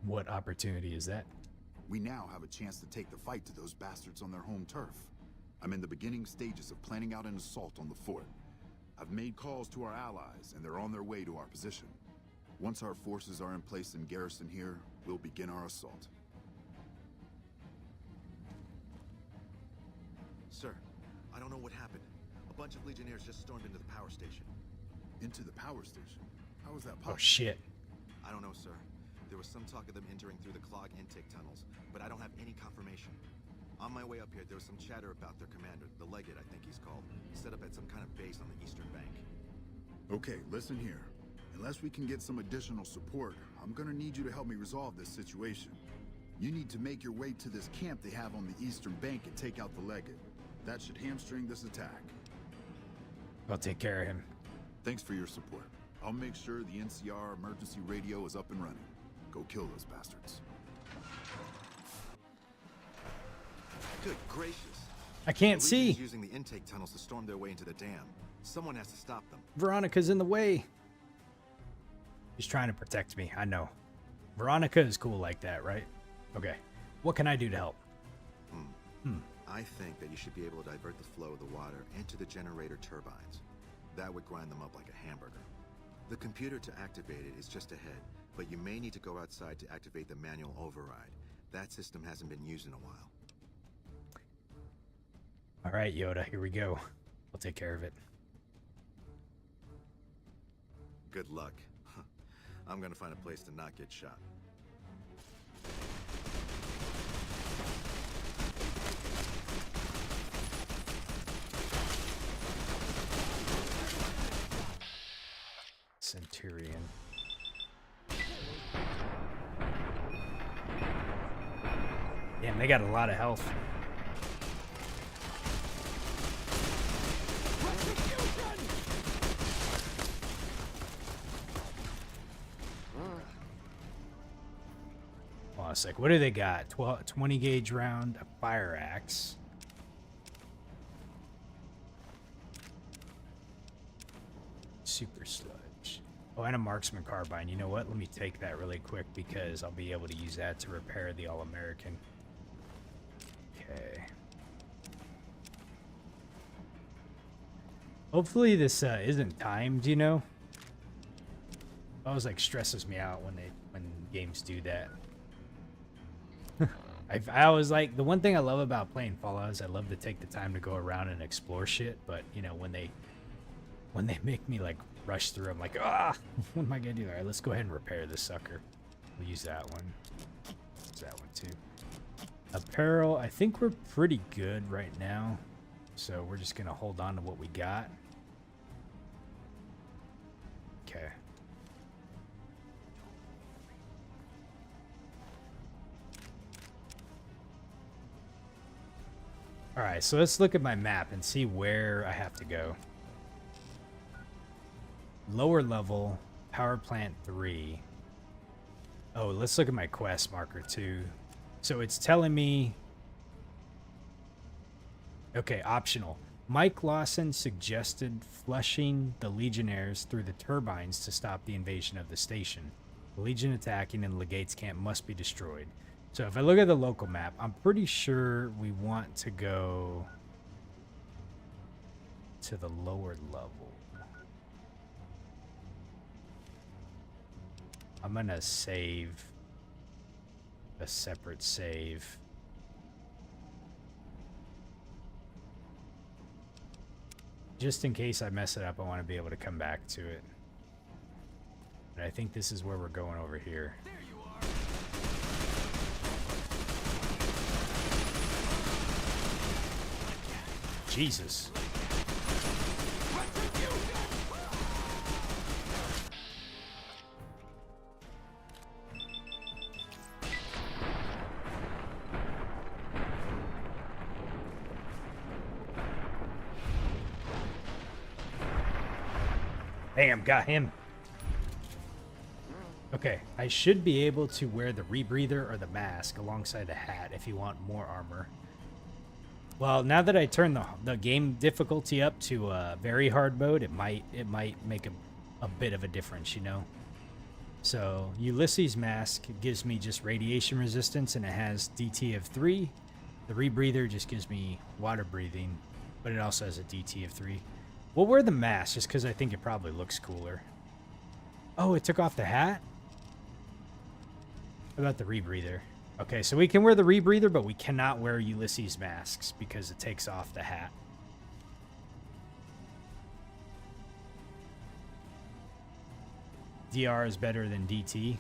What opportunity is that? We now have a chance to take the fight to those bastards on their home turf. I'm in the beginning stages of planning out an assault on the fort. I've made calls to our allies, and they're on their way to our position. Once our forces are in place in garrison here, we'll begin our assault. Sir, I don't know what happened. A bunch of Legionnaires just stormed into the power station. Into the power station? How is that Oh, possible? shit. I don't know, sir. There was some talk of them entering through the clog intake tunnels, but I don't have any confirmation. On my way up here, there was some chatter about their commander, the Legate, I think he's called, set up at some kind of base on the eastern bank. Okay, listen here. Unless we can get some additional support, I'm gonna need you to help me resolve this situation. You need to make your way to this camp they have on the eastern bank and take out the Legate. That should hamstring this attack. I'll take care of him. Thanks for your support. I'll make sure the NCR emergency radio is up and running. Go kill those bastards. Good gracious. I can't The see. Legion's using the intake tunnels to storm their way into the dam. Someone has to stop them. Veronica's in the way. She's trying to protect me. I know. Veronica is cool like that, right? Okay. What can I do to help? I think that you should be able to divert the flow of the water into the generator turbines. That would grind them up like a hamburger. The computer to activate it is just ahead, but you may need to go outside to activate the manual override. That system hasn't been used in a while. All right, Yoda, here we go. We'll take care of it. Good luck. I'm gonna find a place to not get shot. Centurion. Damn, they got a lot of health. Hold on a sec. What do they got? 20 gauge round, a fire axe. Super sludge. Oh, and a marksman carbine. You know what? Let me take that really quick because I'll be able to use that to repair the All-American. Okay. Hopefully this isn't timed, you know? It always like stresses me out when games do that. I always like, the one thing I love about playing Fallout is I love to take the time to go around and explore shit, but you know, when they make me like rush through, I'm like, ah, what am I gonna do? All right, let's go ahead and repair this sucker. We'll use that one. Use that one too. Apparel, I think we're pretty good right now, so we're just gonna hold on to what we got. Okay. All right, so let's look at my map and see where I have to go. Lower level, power plant 3. Oh, let's look at my quest marker too. So it's telling me, okay, optional. Mike Lawson suggested flushing the Legionnaires through the turbines to stop the invasion of the station. The Legion attacking in Legate's camp must be destroyed. So if I look at the local map, I'm pretty sure we want to go to the lower level. I'm gonna save a separate save. Just in case I mess it up, I want to be able to come back to it. But I think this is where we're going over here. There you are. Jesus. Bam, got him. Okay, I should be able to wear the rebreather or the mask alongside the hat if you want more armor. Well, now that I turn the game difficulty up to very hard mode, it might make a bit of a difference, you know. So Ulysses mask gives me just radiation resistance, and it has DT of 3. The rebreather just gives me water breathing, but it also has a DT of 3. We'll wear the mask just because I think it probably looks cooler. Oh, it took off the hat? How about the rebreather? Okay, so we can wear the rebreather, but we cannot wear Ulysses masks because it takes off the hat. DR is better than DT.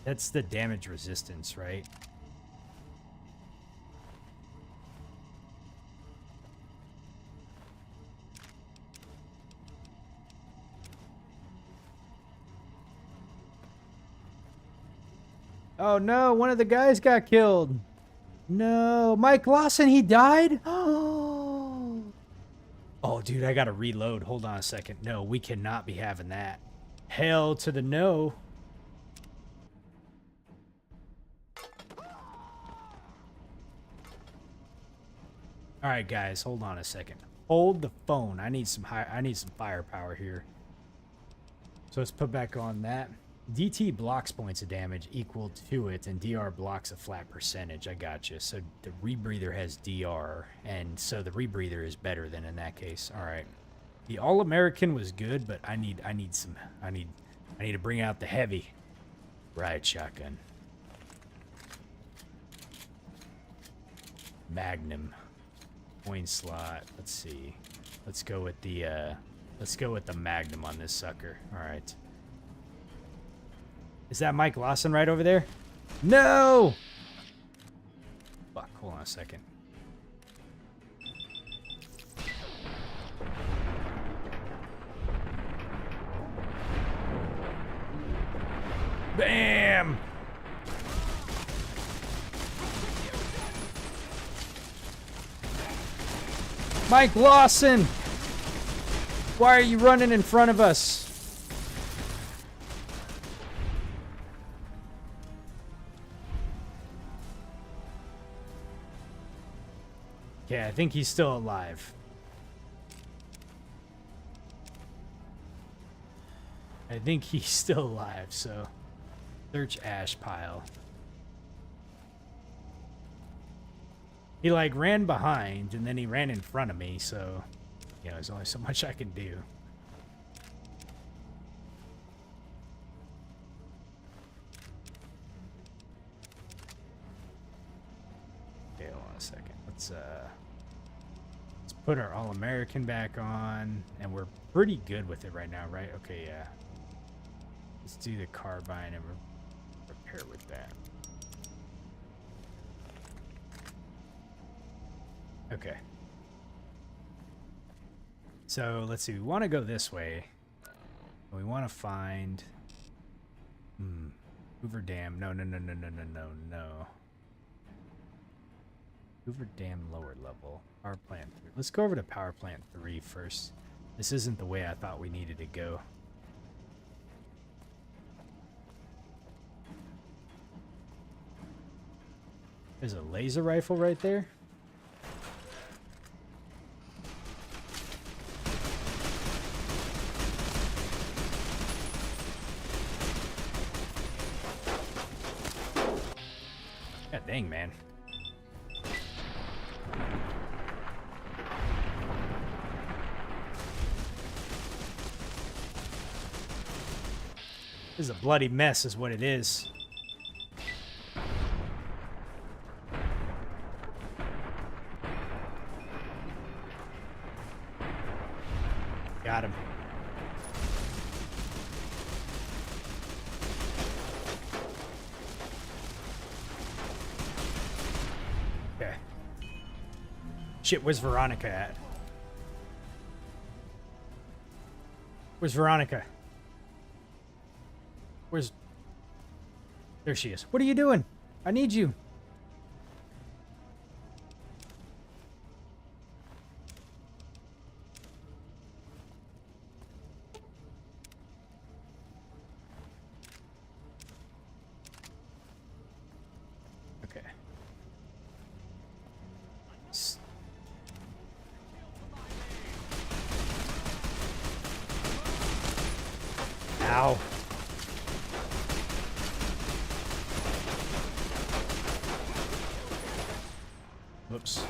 That's the damage resistance, right? Oh no, one of the guys got killed. No, Mike Lawson, he died? Oh, dude, I gotta reload. Hold on a second. No, we cannot be having that. Hell to the no. All right, guys, hold on a second. Hold the phone. I need some firepower here. So let's put back on that. DT blocks points of damage equal to it, and DR blocks a flat percentage. I gotcha. So the rebreather has DR, and so the rebreather is better than in that case. All right. The All-American was good, but I need to bring out the heavy. Riot shotgun. Magnum. Coin slot. Let's see. Let's go with the Magnum on this sucker. All right. Is that Mike Lawson right over there? No! Fuck, hold on a second. Bam! Mike Lawson! Why are you running in front of us? Okay, I think he's still alive. I think he's still alive, so search ash pile. He like ran behind and then he ran in front of me, so you know, there's only so much I can do. Okay, hold on a second. Let's put our All-American back on, and we're pretty good with it right now, right? Okay, yeah. Let's do the carbine and repair with that. Okay. So let's see. We want to go this way. We want to find Hoover Dam. No. Hoover Dam lower level. Power plant 3. Let's go over to power plant 3 first. This isn't the way I thought we needed to go. There's a laser rifle right there. God dang, man. This is a bloody mess is what it is. Got him. Okay. Shit, where's Veronica at? Where's Veronica? Where's... There she is. What are you doing? I need you. Okay. Ow. Whoops.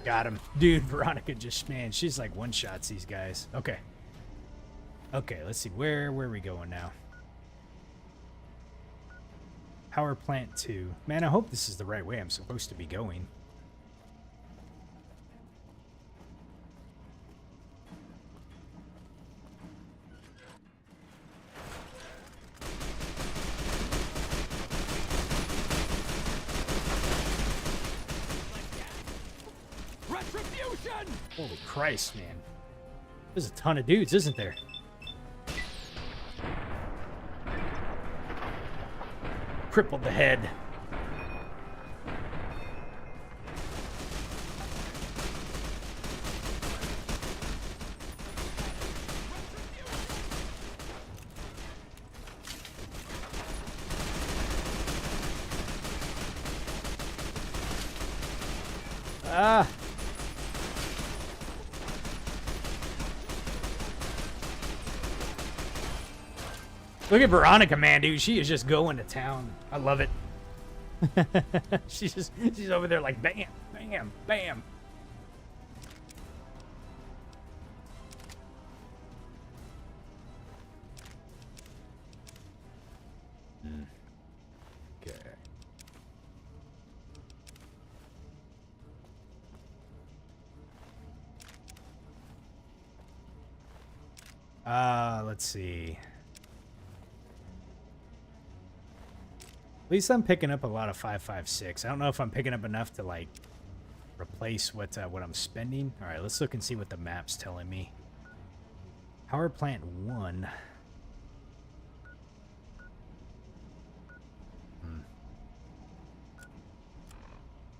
Got him. Dude, Veronica just, man, she's like one-shots these guys. Okay. Okay, let's see. Where are we going now? Power plant 2. Man, I hope this is the right way I'm supposed to be going. Holy Christ, man. There's a ton of dudes, isn't there? Crippled the head. Ah! Look at Veronica, man, dude. She is just going to town. I love it. she's over there like bam, bam, bam. Okay. Let's see. At least I'm picking up a lot of 5.56. I don't know if I'm picking up enough to like replace what I'm spending. All right, let's look and see what the map's telling me. Power plant 1.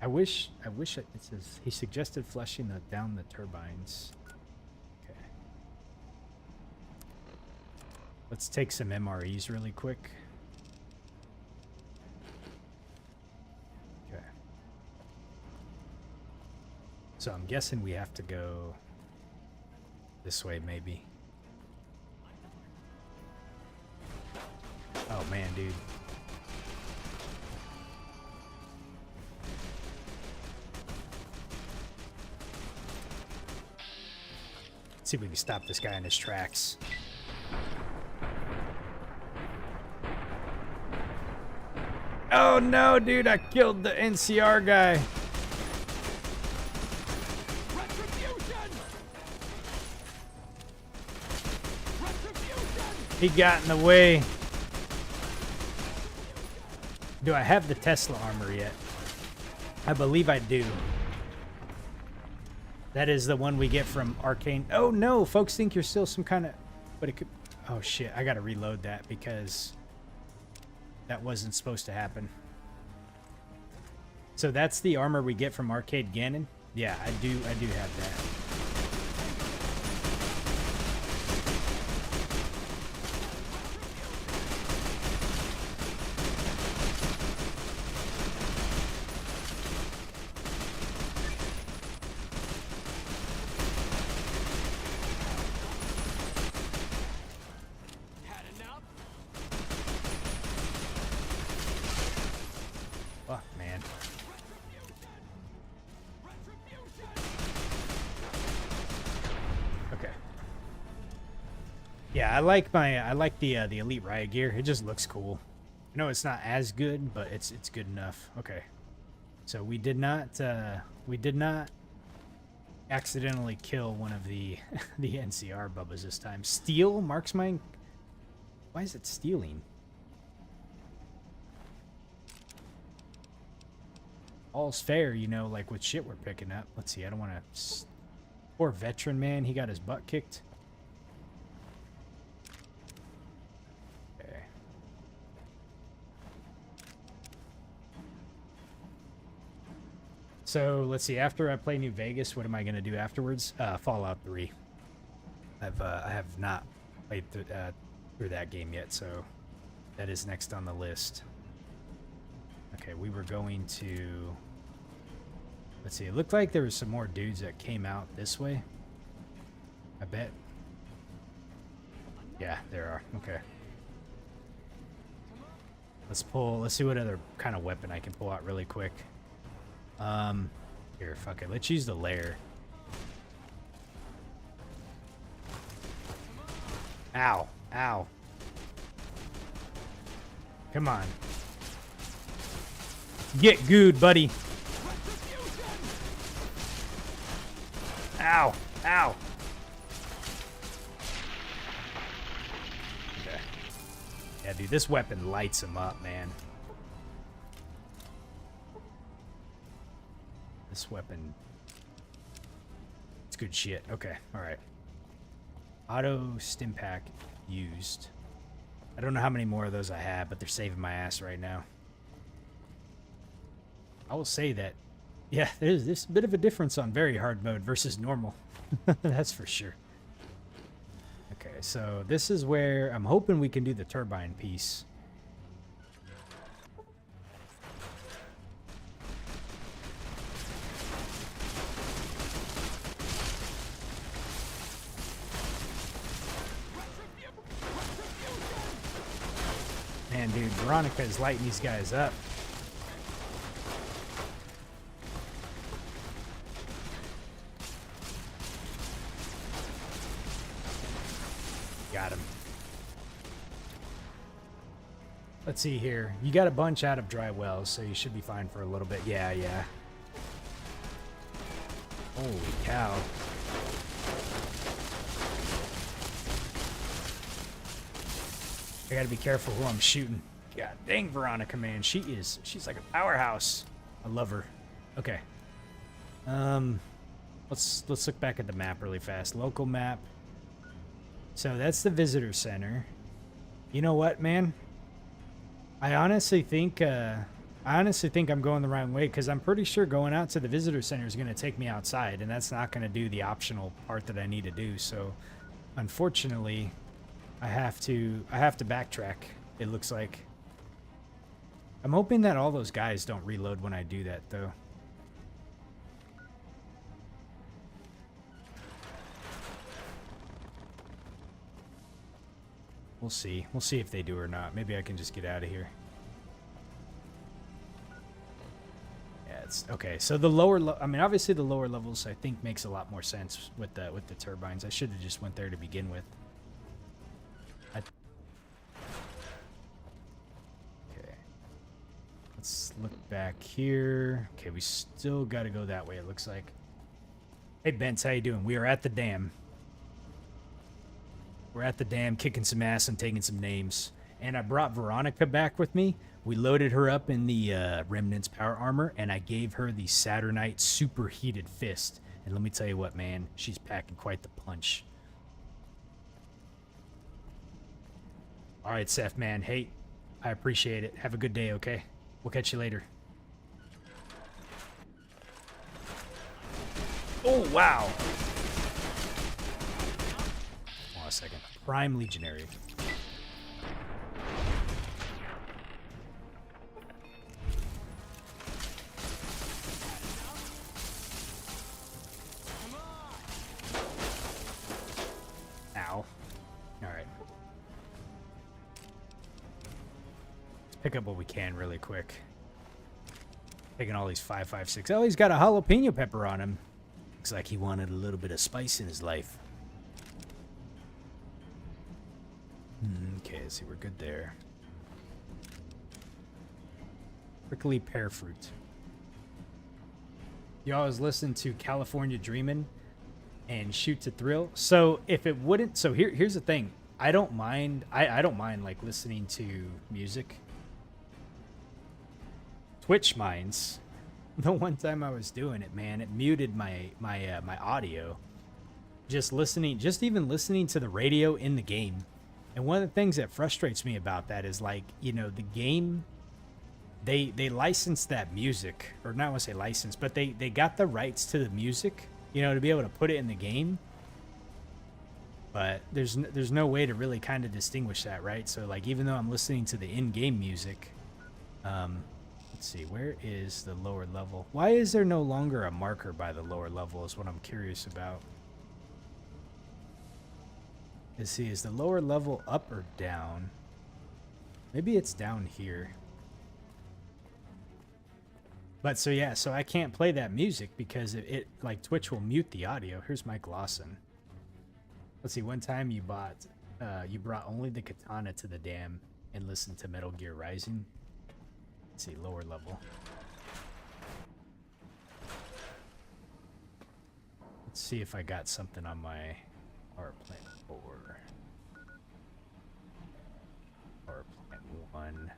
I wish it says he suggested flushing down the turbines. Okay. Let's take some MREs really quick. Okay. So I'm guessing we have to go this way, maybe. Oh man, dude. Let's see if we can stop this guy in his tracks. Oh no, dude, I killed the NCR guy. He got in the way. Do I have the Tesla armor yet? I believe I do. That is the one we get from Arcane. Oh no, folks think you're still some kind of... But it could... Oh shit, I gotta reload that because that wasn't supposed to happen. So that's the armor we get from Arcade Gannon? Yeah, I do have that. Yeah, I like the elite riot gear. It just looks cool. I know it's not as good, but it's good enough. Okay. So we did not accidentally kill one of the the NCR bubbas this time. Steal marks mine. Why is it stealing? All's fair, you know, like with shit we're picking up. Let's see. I don't want to. Poor veteran man. He got his butt kicked. So let's see. After I play New Vegas, what am I gonna do afterwards? Fallout 3. I have not played through that game yet, so that is next on the list. Okay, we were going to. Let's see. It looked like there was some more dudes that came out this way. I bet. Yeah, there are. Okay. Let's pull. Let's see what other kind of weapon I can pull out really quick. Here, fuck it. Let's use the lair. Ow. Ow. Come on. Get good, buddy. Ow. Ow. Okay. Yeah, dude, this weapon lights him up, man. This weapon. It's good shit. Okay, alright. Auto stim pack used. I don't know how many more of those I have, but they're saving my ass right now. I will say that, yeah, there's a bit of a difference on very hard mode versus normal. That's for sure. Okay, so this is where I'm hoping we can do the turbine piece. Man, dude, Veronica is lighting these guys up. Got him. Let's see here. You got a bunch out of dry wells, so you should be fine for a little bit. Yeah, yeah. Holy cow. I gotta be careful who I'm shooting. God dang, Veronica, man. She's like a powerhouse. I love her. Okay. Let's look back at the map really fast. Local map. So that's the visitor center. You know what, man? I honestly think I'm going the wrong way, because I'm pretty sure going out to the visitor center is going to take me outside, and that's not going to do the optional part that I need to do. So, unfortunately, I have to backtrack, it looks like. I'm hoping that all those guys don't reload when I do that, though. We'll see. We'll see if they do or not. Maybe I can just get out of here. Yeah, it's okay. So the lower, I mean, obviously the lower levels, I think, makes a lot more sense with the turbines. I should have just went there to begin with. Okay. Let's look back here. Okay, we still got to go that way, it looks like. Hey, Bents, how you doing? We are at the dam. We're at the dam, kicking some ass and taking some names. And I brought Veronica back with me. We loaded her up in the Remnant's power armor, and I gave her the Saturnite superheated fist. And let me tell you what, man, she's packing quite the punch. All right, Seth, man. Hey, I appreciate it. Have a good day, okay? We'll catch you later. Oh, wow. Hold on a second. Prime Legionary. Ow. Alright. Let's pick up what we can really quick. Taking all these 5.56. Oh, he's got a jalapeno pepper on him. Looks like he wanted a little bit of spice in his life. let's see, we're good there. Prickly pear fruit. You always listen to California Dreamin' and Shoot to Thrill. So if it wouldn't, so here's the thing. I don't mind. I don't mind like listening to music. Twitch minds. The one time I was doing it, man, it muted my audio. Just even listening to the radio in the game. And one of the things that frustrates me about that is like, you know, the game, they licensed that music, or not want to say license, but they got the rights to the music, you know, to be able to put it in the game. But there's no way to really kind of distinguish that, right? So like, even though I'm listening to the in-game music, let's see, where is the lower level? Why is there no longer a marker by the lower level is what I'm curious about. Let's see, is the lower level up or down? Maybe it's down here. But so yeah, so I can't play that music because it like Twitch will mute the audio. Here's Mike Lawson. Let's see, one time you brought only the katana to the dam and listened to Metal Gear Rising. Let's see, lower level. Let's see if I got something on my power plant 4. Power plant 1.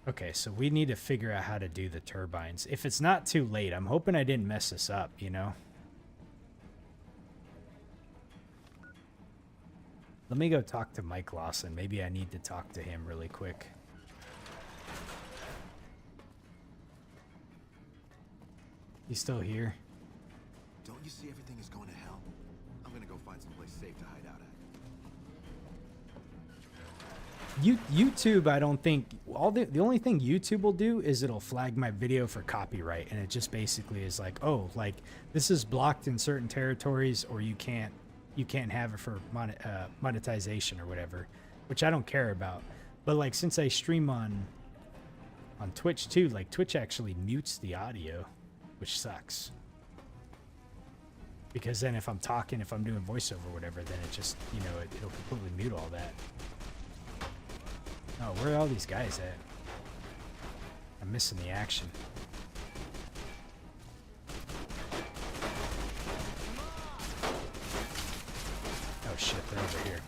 Okay, so we need to figure out how to do the turbines. If it's not too late, I'm hoping I didn't mess this up, you know? Let me go talk to Mike Lawson. Maybe I need to talk to him really quick. He's still here? Don't you see everything is going to hell? I'm gonna go find someplace safe to hide out at. YouTube, I don't think the only thing YouTube will do is it'll flag my video for copyright, and it just basically is like, oh, like this is blocked in certain territories, or you can't have it for monetization or whatever, which I don't care about. But like, since I stream on Twitch too, like Twitch actually mutes the audio, which sucks. Because then if I'm talking, if I'm doing voiceover or whatever, then it just, you know, it'll completely mute all that. Oh, where are all these guys at? I'm missing the action. Oh shit, they're over here.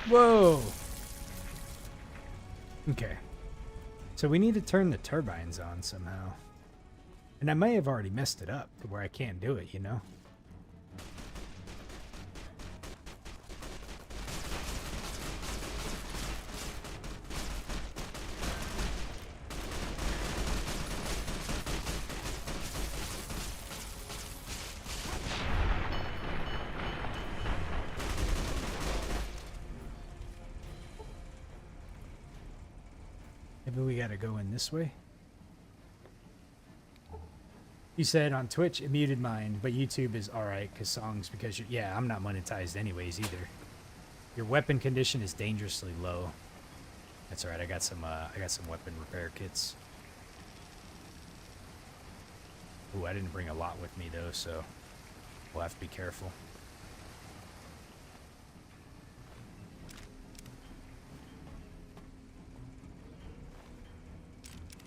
Whoa! Okay. So we need to turn the turbines on somehow. And I may have already messed it up to where I can't do it, you know? Maybe we gotta go in this way. You said on Twitch it muted mine, but YouTube is alright because yeah, I'm not monetized anyways either. Your weapon condition is dangerously low. That's alright. I got some weapon repair kits. Ooh, I didn't bring a lot with me though, so we'll have to be careful.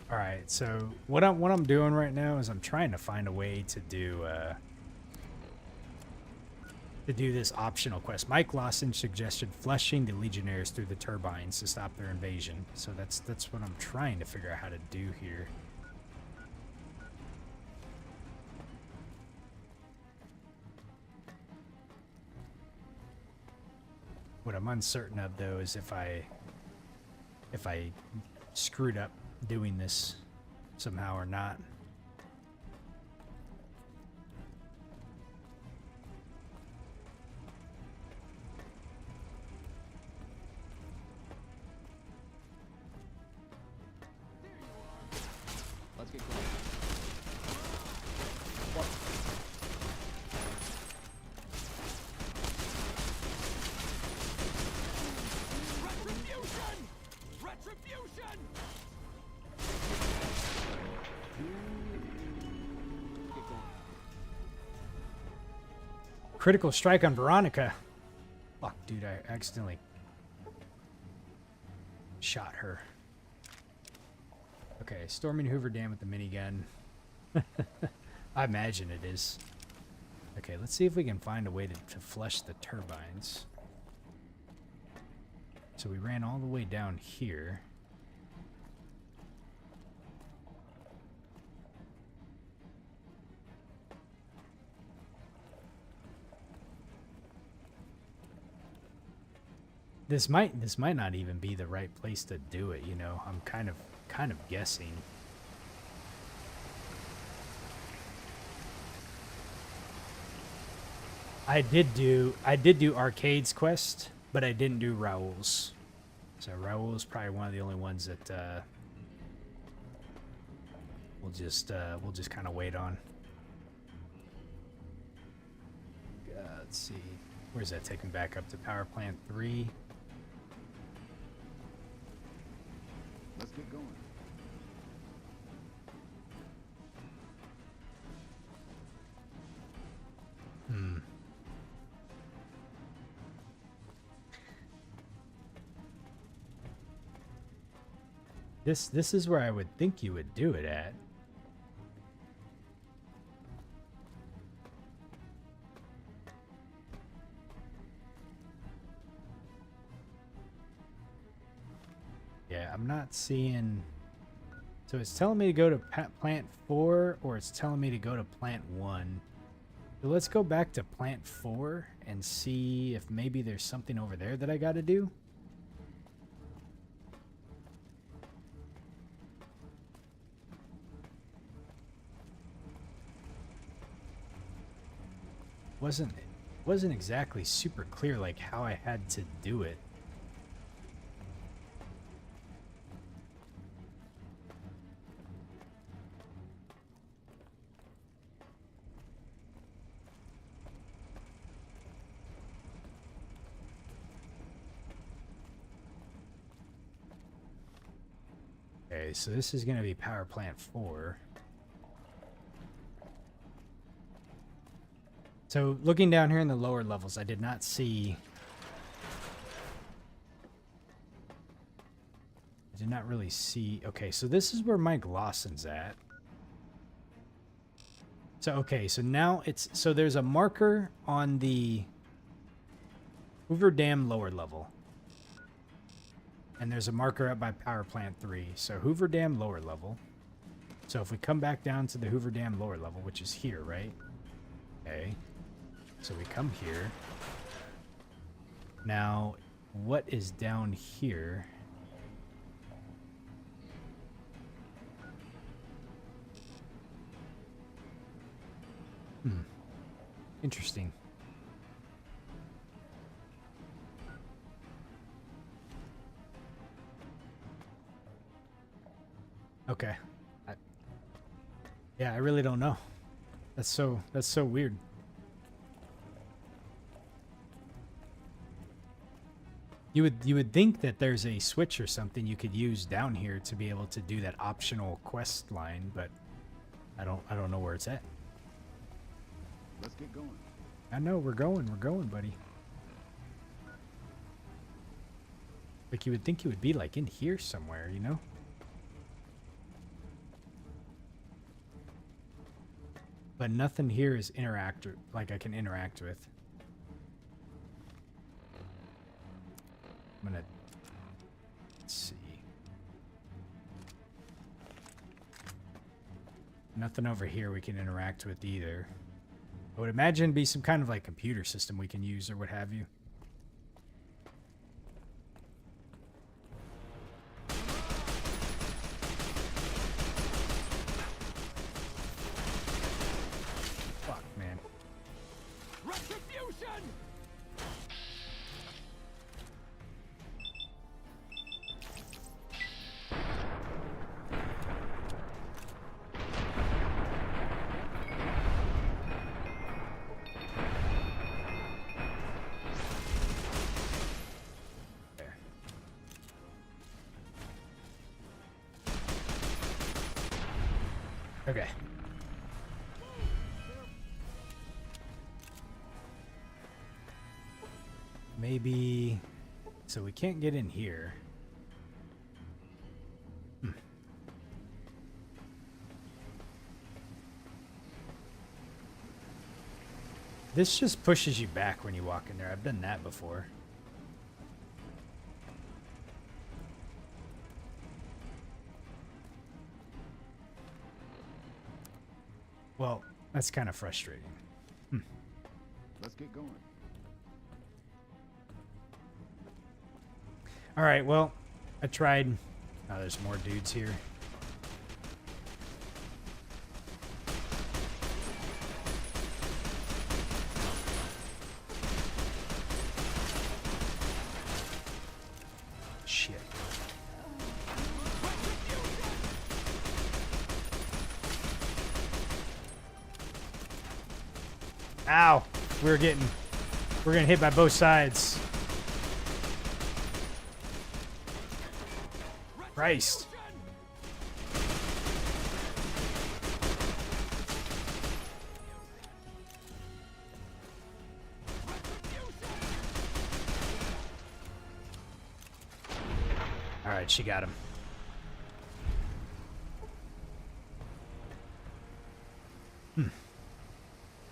All right, so what I'm doing right now is I'm trying to find a way to do this optional quest. Mike Lawson suggested flushing the Legionnaires through the turbines to stop their invasion. So that's what I'm trying to figure out how to do here. What I'm uncertain of though is if I screwed up doing this somehow or not. Let's get going. critical strike on Veronica. Fuck, dude, I accidentally shot her. Okay, storming Hoover Dam with the minigun. I imagine it is. Okay, let's see if we can find a way to flush the turbines. So we ran all the way down here. This might not even be the right place to do it, you know. I'm kind of guessing. I did do Arcade's quest, but I didn't do Raoul's. So Raoul's probably one of the only ones that we'll just kind of wait on. Let's see. Where's that take me back up to Power Plant 3? Let's get going. This is where I would think you would do it at. Yeah, I'm not seeing... So it's telling me to go to Plant 4, or it's telling me to go to Plant 1. So let's go back to Plant 4 and see if maybe there's something over there that I gotta do. Wasn't exactly super clear like how I had to do it. Okay, so this is going to be Power Plant 4. So looking down here in the lower levels, I did not see... I did not really see... Okay, so this is where Mike Lawson's at. So, okay, so now it's... So there's a marker on the Hoover Dam lower level. And there's a marker up by Power Plant 3. So Hoover Dam lower level. So if we come back down to the Hoover Dam lower level, which is here, right? Okay. So we come here. Now, what is down here? Interesting. Okay. Yeah, I really don't know. That's so weird. You would think that there's a switch or something you could use down here to be able to do that optional quest line, but I don't know where it's at. Let's get going. I know we're going, buddy. Like you would think you would be like in here somewhere, you know? But nothing here is like I can interact with. I'm gonna... Let's see. Nothing over here we can interact with either. I would imagine it'd be some kind of like computer system we can use or what have you. Fuck, man. Retribution! Okay. maybe... So we can't get in here. This just pushes you back when you walk in there. I've done that before. Well, that's kind of frustrating. Let's get going. All right, well, I tried. Oh, there's more dudes here. Shit. Ow! We're getting hit by both sides. Christ. All right, she got him.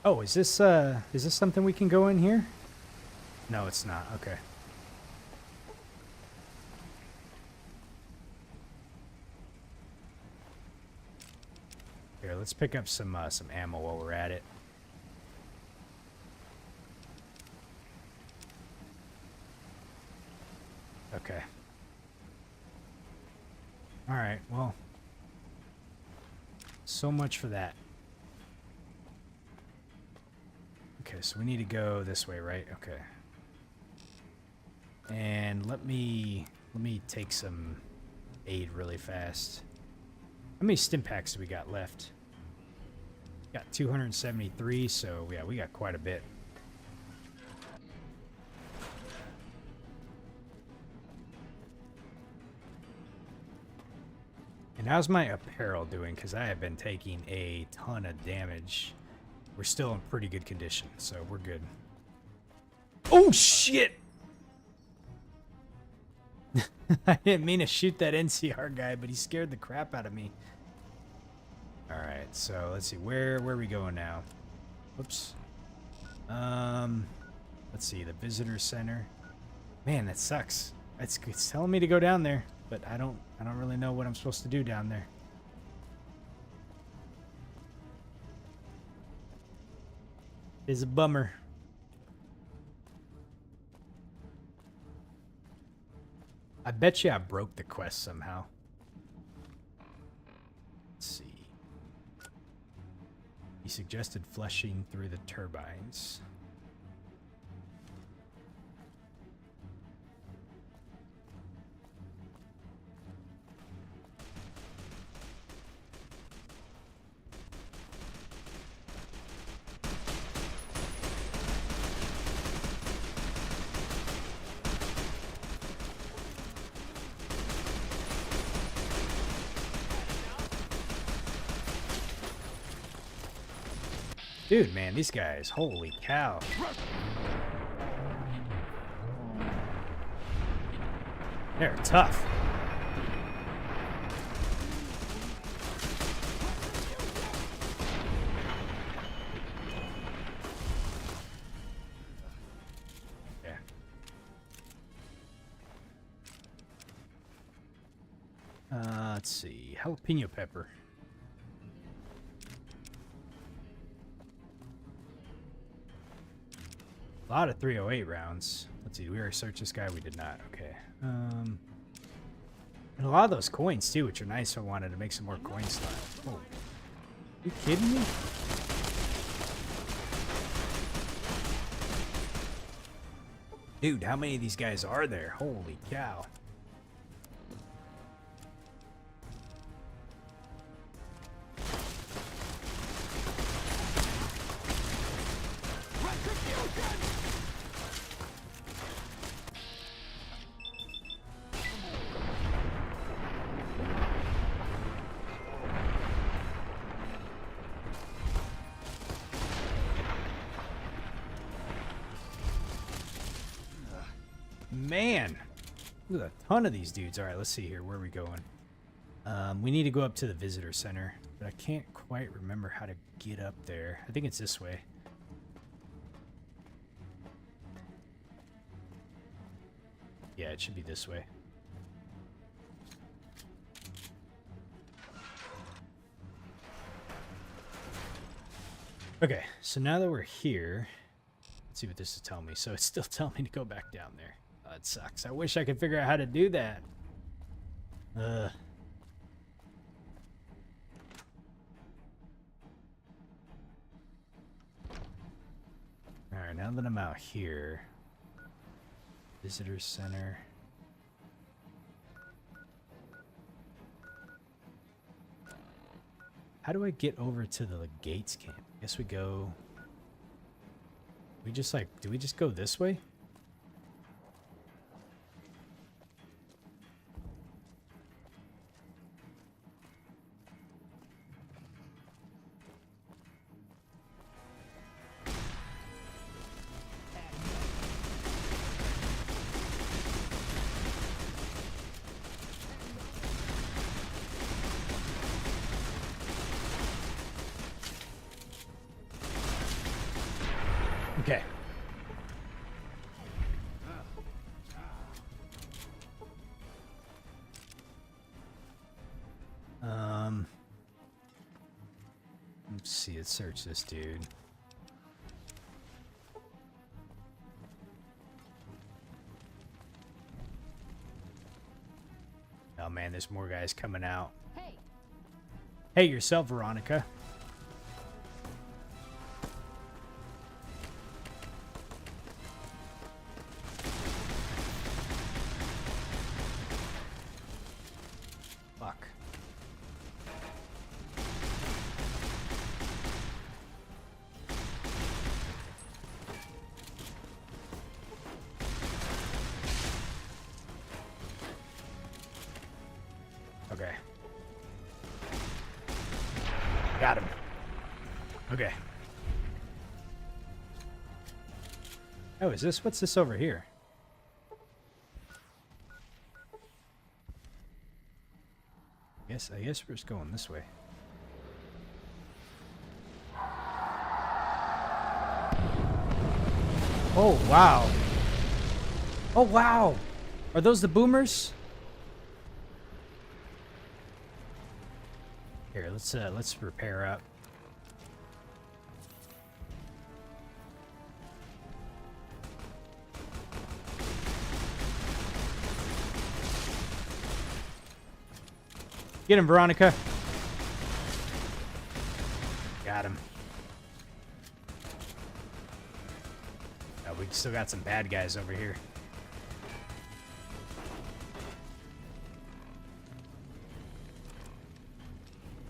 Oh, is this something we can go in here? No, it's not. Okay. Here, let's pick up some ammo while we're at it. Okay. All right. Well, so much for that. Okay, so we need to go this way, right? Okay. And let me take some aid really fast. How many stim packs do we got left? Got 273, so yeah, we got quite a bit. And how's my apparel doing? Because I have been taking a ton of damage. We're still in pretty good condition, so we're good. Oh, shit! I didn't mean to shoot that NCR guy, but he scared the crap out of me. Alright, so let's see. Where are we going now? Whoops. Let's see. The visitor center. Man, that sucks. It's telling me to go down there, but I don't really know what I'm supposed to do down there. It's a bummer. I bet you I broke the quest somehow. Let's see. He suggested flushing through the turbines. Dude, man, these guys, holy cow. They're tough. Yeah. Let's see. Jalapeno pepper. A lot of 308 rounds. Let's see, we already searched this guy. We did not. Okay. And a lot of those coins too, which are nice. I wanted to make some more coin slime. Oh, you kidding me? Dude, how many of these guys are there? Holy cow. man. There's a ton of these dudes. All right, let's see here. Where are we going? We need to go up to the visitor center, but I can't quite remember how to get up there. I think it's this way. Yeah, it should be this way. Okay, so now that we're here, let's see what this is telling me. So it's still telling me to go back down there. Oh, it sucks. I wish I could figure out how to do that. Alright, now that I'm out here, visitor center. How do I get over to the Gates camp? I guess we go... We just like... Do we just go this way? Okay. Let's see. Let's search this dude. Oh man, there's more guys coming out. Hey, yourself, Veronica. Fuck. Okay. Got him. Okay. Oh, is this? What's this over here? I guess we're just going this way. Oh, wow. Oh, wow. Are those the boomers? Here, let's repair up. Get him, Veronica. Got him. Oh, we still got some bad guys over here.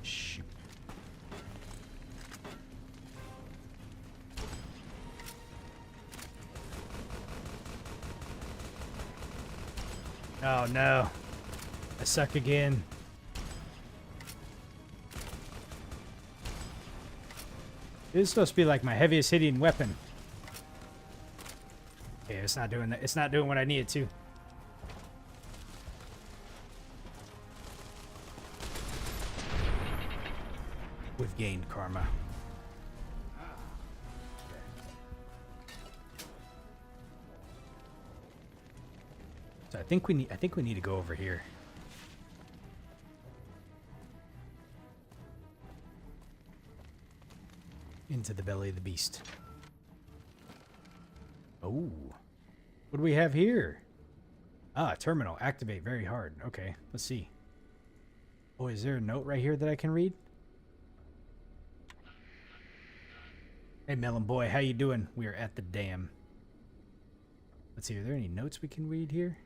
Shoot. Oh no. I suck again. This is supposed to be like my heaviest hitting weapon. Okay, it's not doing that. It's not doing what I need it to. We've gained karma. So I think we need to go over here. Into the belly of the beast. Oh. What do we have here? Ah, terminal. Activate very hard. Okay, let's see. Oh, is there a note right here that I can read? Hey, Melon Boy, how you doing? We are at the dam. Let's see, are there any notes we can read here?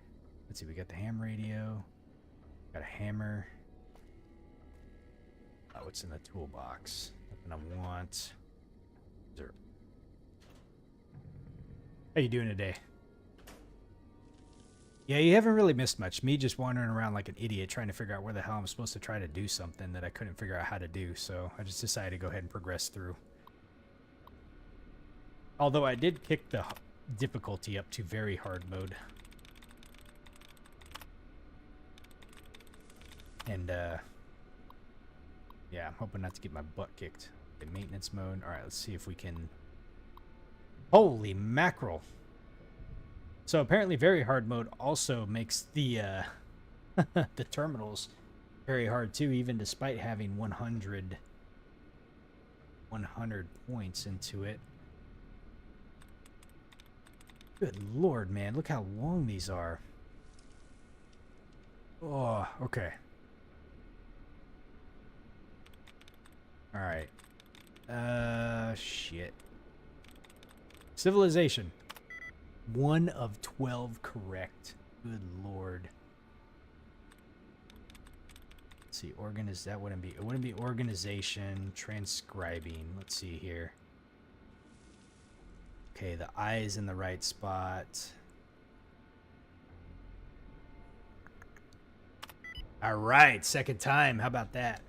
Let's see, we got the ham radio. Got a hammer. Oh, what's in the toolbox? Nothing I want. How you doing today? Yeah, you haven't really missed much. Me just wandering around like an idiot trying to figure out where the hell I'm supposed to try to do something that I couldn't figure out how to do, so I just decided to go ahead and progress through. Although I did kick the difficulty up to very hard mode. And, yeah, I'm hoping not to get my butt kicked. Okay, maintenance mode. All right, let's see if we can... Holy mackerel. So apparently very hard mode also makes the, the terminals very hard too, even despite having 100 points into it. Good lord, man. Look how long these are. Oh, okay. Alright. Shit. Civilization. 1 of 12 correct. Good lord. Let's see, that wouldn't be, it wouldn't be organization, transcribing. Let's see here. Okay, the I is in the right spot. All right, second time. How about that?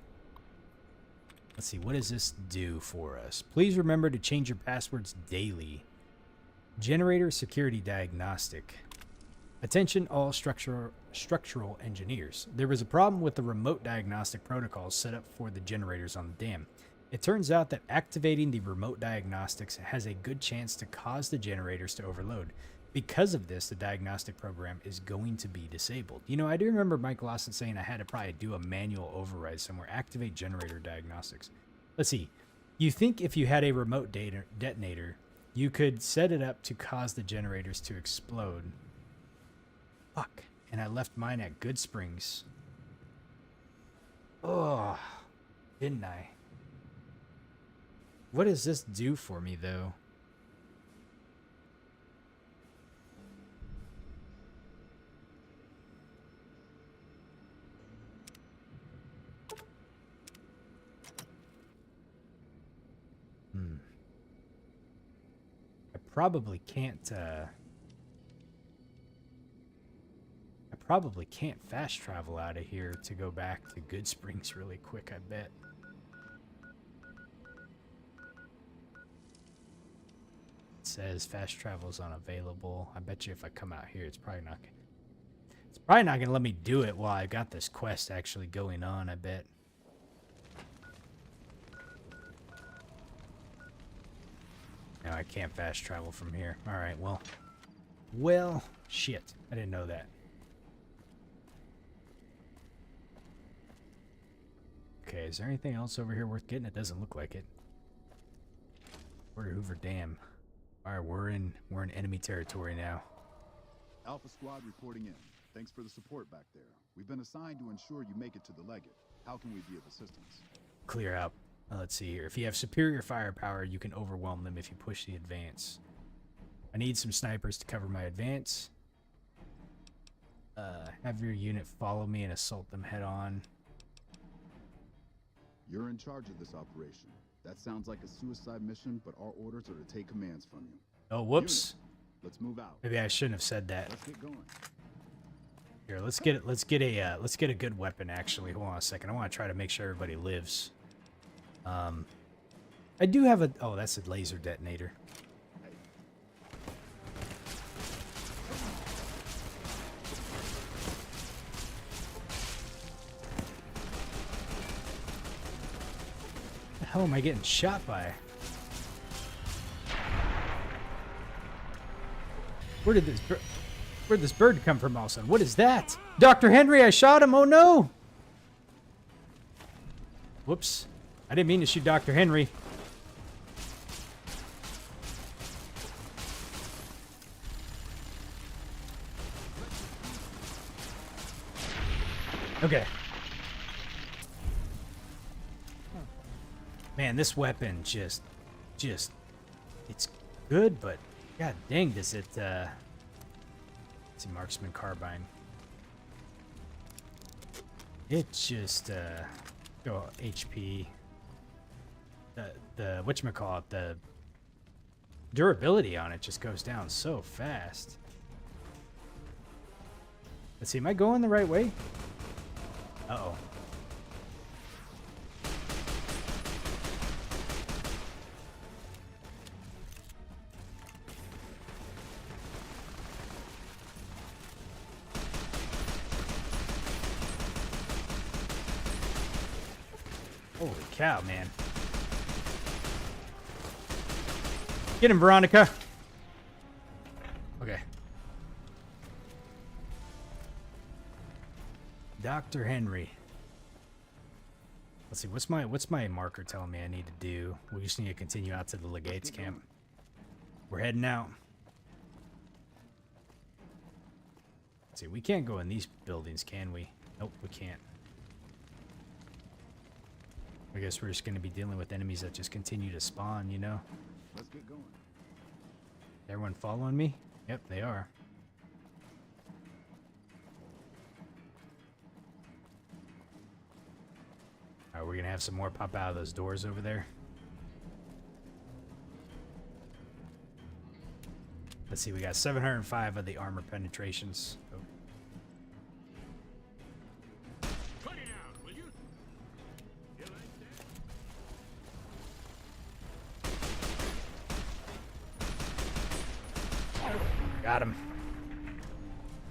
Let's see, what does this do for us? Please remember to change your passwords daily. Generator security diagnostic. Attention all structural engineers. There was a problem with the remote diagnostic protocols set up for the generators on the dam. It turns out that activating the remote diagnostics has a good chance to cause the generators to overload. Because of this, the diagnostic program is going to be disabled. You know, I do remember Mike Lawson saying I had to probably do a manual override somewhere. Activate generator diagnostics. Let's see. You think if you had a remote detonator, you could set it up to cause the generators to explode. Fuck. And I left mine at Good Springs. Oh, didn't I? What does this do for me, though? I probably can't, I probably can't fast travel out of here to go back to Good Springs really quick, I bet. It says fast travel is unavailable. I bet you if I come out here, it's probably not gonna let me do it while I got this quest actually going on, I bet. No, I can't fast travel from here. Alright, well, shit. I didn't know that. Okay, is there anything else over here worth getting? It doesn't look like it. We're at Hoover Dam. Alright, we're in enemy territory now. Alpha Squad reporting in. Thanks for the support back there. We've been assigned to ensure you make it to the Legate. How can we be of assistance? Clear out. Let's see here. If you have superior firepower, you can overwhelm them if you push the advance. I need some snipers to cover my advance. Have your unit follow me and assault them head on. You're in charge of this operation. That sounds like a suicide mission, but our orders are to take commands from you. Oh, whoops. Unit, let's move out. Maybe I shouldn't have said that. Let's get going. Here, let's get a good weapon actually. Hold on a second. I want to try to make sure everybody lives. I do have a... Oh, that's a laser detonator. What the hell am I getting shot by? Where'd this bird come from all of a sudden? What is that? Dr. Henry, I shot him! Oh no! Whoops. I didn't mean to shoot Dr. Henry. Okay. Man, this weapon just, it's good, but god dang, does it, let's see, marksman carbine. It just, go HP. The whatchamacallit, the durability on it just goes down so fast. Let's see, am I going the right way? Uh-oh. Holy cow, man. Get him, Veronica. Okay. Dr. Henry. Let's see, what's my marker telling me I need to do? We just need to continue out to the Legates camp. We're heading out. Let's see, we can't go in these buildings, can we? Nope, we can't. I guess we're just going to be dealing with enemies that just continue to spawn, you know? Let's get going. Everyone following me? Yep, they are. Alright, we're going to have some more pop out of those doors over there. Let's see, we got 705 of the armor penetrations. Oh. Cut it out, will you? You like that? Got him.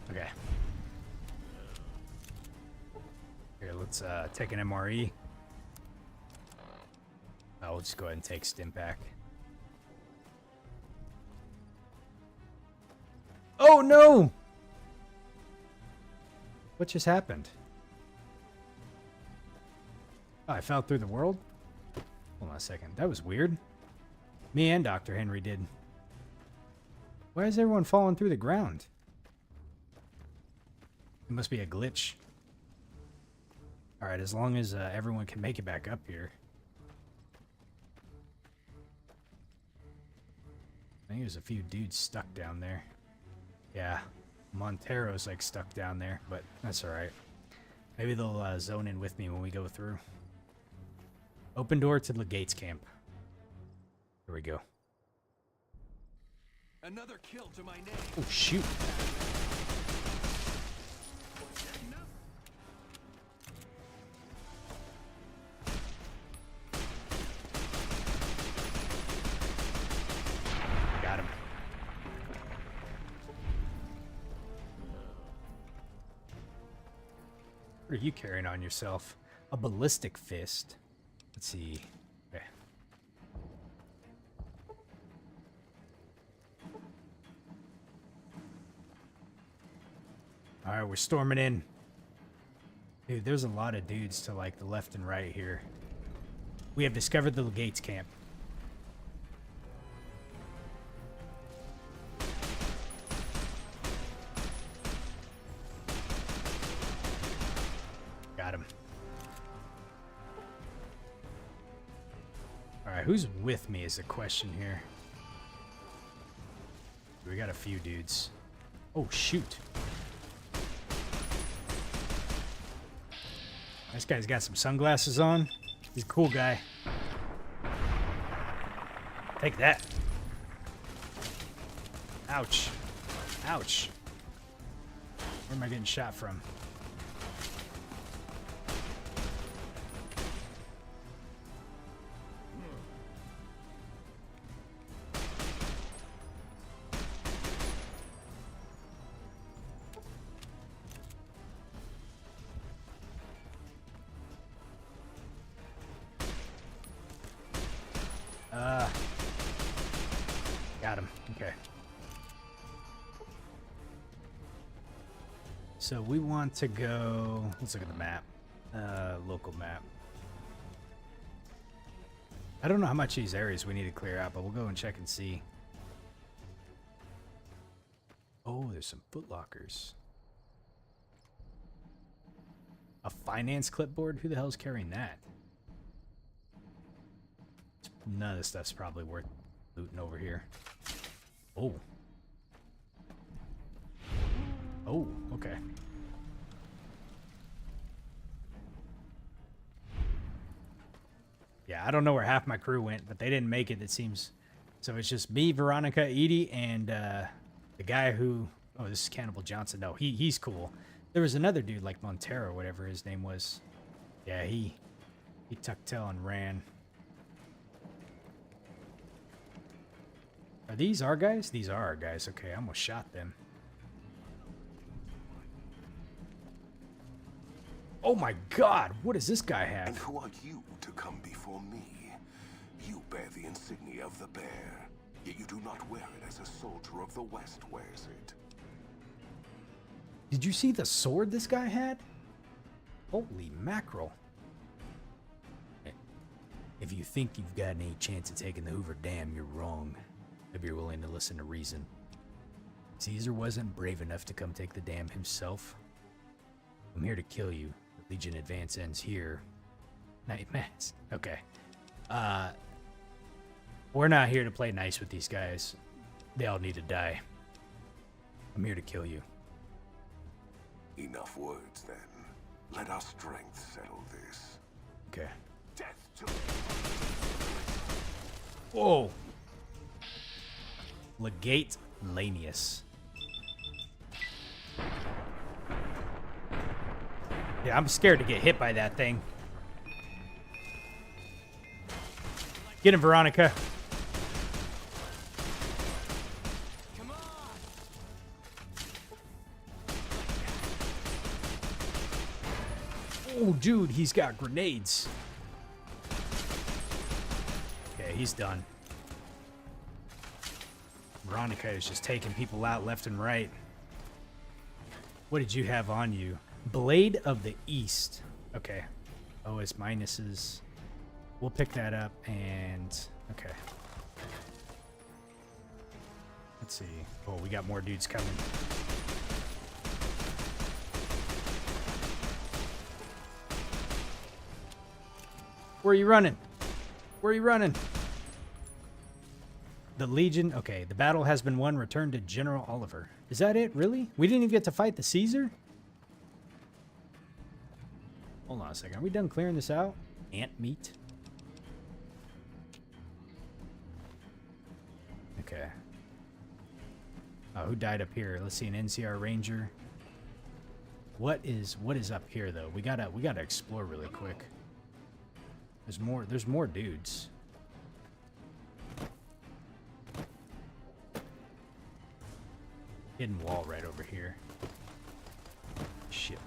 Okay. Here, let's take an MRE. I'll just go ahead and take stim pack. Oh no! What just happened? Oh, I fell through the world? Hold on a second. That was weird. Me and Dr. Henry did. Why is everyone falling through the ground? It must be a glitch. Alright, as long as everyone can make it back up here. I think there's a few dudes stuck down there. Yeah, Montero's like stuck down there, but that's alright. Maybe they'll zone in with me when we go through. Open door to the Gates camp. Here we go. Another kill to my name. Oh shoot. Got him. What are you carrying on yourself? A ballistic fist. Let's see. Okay. Alright, we're storming in. Dude, there's a lot of dudes to like the left and right here. We have discovered the Legates camp. Got him. Alright, who's with me is the question here. We got a few dudes. Oh, shoot. This guy's got some sunglasses on. He's a cool guy. Take that. Ouch. Ouch. Where am I getting shot from? Got him. Okay. So we want to go... Let's look at the map. Local map. I don't know how much of these areas we need to clear out, but we'll go and check and see. Oh, there's some footlockers. A finance clipboard? Who the hell's carrying that? None of this stuff's probably worth looting over here. Oh. Oh, okay. Yeah, I don't know where half my crew went, but they didn't make it, it seems. So it's just me, Veronica, Edie, and the guy who... Oh, this is Cannibal Johnson. No, he's cool. There was another dude like Montero, whatever his name was. Yeah, he tucked tail and ran. Are these our guys? These are our guys. Okay, I almost shot them. Oh my god, what does this guy And have? who are you to come before me? You bear the insignia of the bear, yet you do not wear it as a soldier of the West wears it. Did you see the sword this guy had? Holy mackerel. If you think you've got any chance of taking the Hoover Dam, you're wrong. If you're willing to listen to reason. Caesar wasn't brave enough to come take the dam himself. I'm here to kill you. The Legion advance ends here. Night Mass. Okay. We're not here to play nice with these guys. They all need to die. I'm here to kill you. Enough words, then. Let our strength settle this. Okay. Death to... Whoa. Legate Lanius. Yeah, I'm scared to get hit by that thing. Get him, Veronica. Come on. Oh, dude, he's got grenades. Okay, he's done. Veronica is just taking people out left and right. What did you have on you? Blade of the East. Okay. Oh, it's minuses. We'll pick that up and... Okay. Let's see. Oh, we got more dudes coming. Where are you running? Where are you running? The Legion. Okay, the battle has been won. Return to General Oliver. Is that it? Really? We didn't even get to fight the Caesar? Hold on a second. Are we done clearing this out? Ant meat. Okay. Oh, who died up here? Let's see, an NCR Ranger. What is up here though? We gotta explore really quick. There's more dudes. Hidden wall right over here. Shit.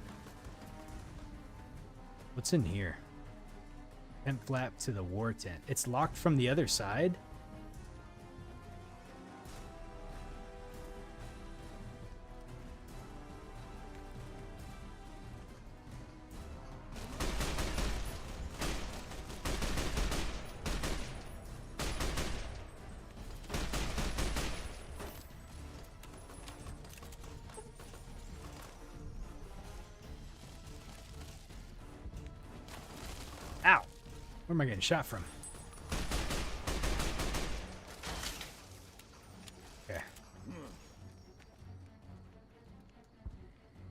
What's in here? Tent flap to the war tent. It's locked from the other side? Ow! Where am I getting shot from? Okay.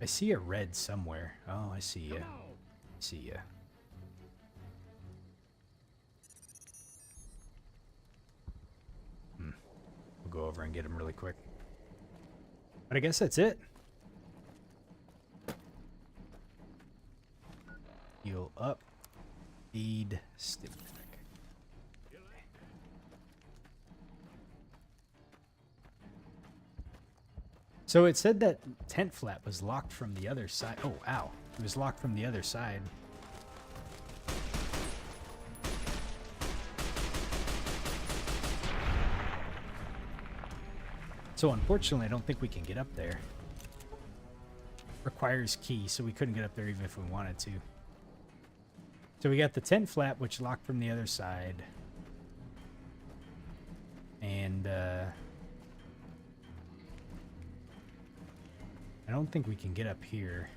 I see a red somewhere. Oh, I see ya. I see ya. We'll go over and get him really quick. But I guess that's it. Heal up. Feed stick. So it said that tent flap was locked from the other side. Oh, ow. It was locked from the other side. So unfortunately, I don't think we can get up there. Requires key, so we couldn't get up there even if we wanted to. So we got the tent flap, which locked from the other side. And, I don't think we can get up here.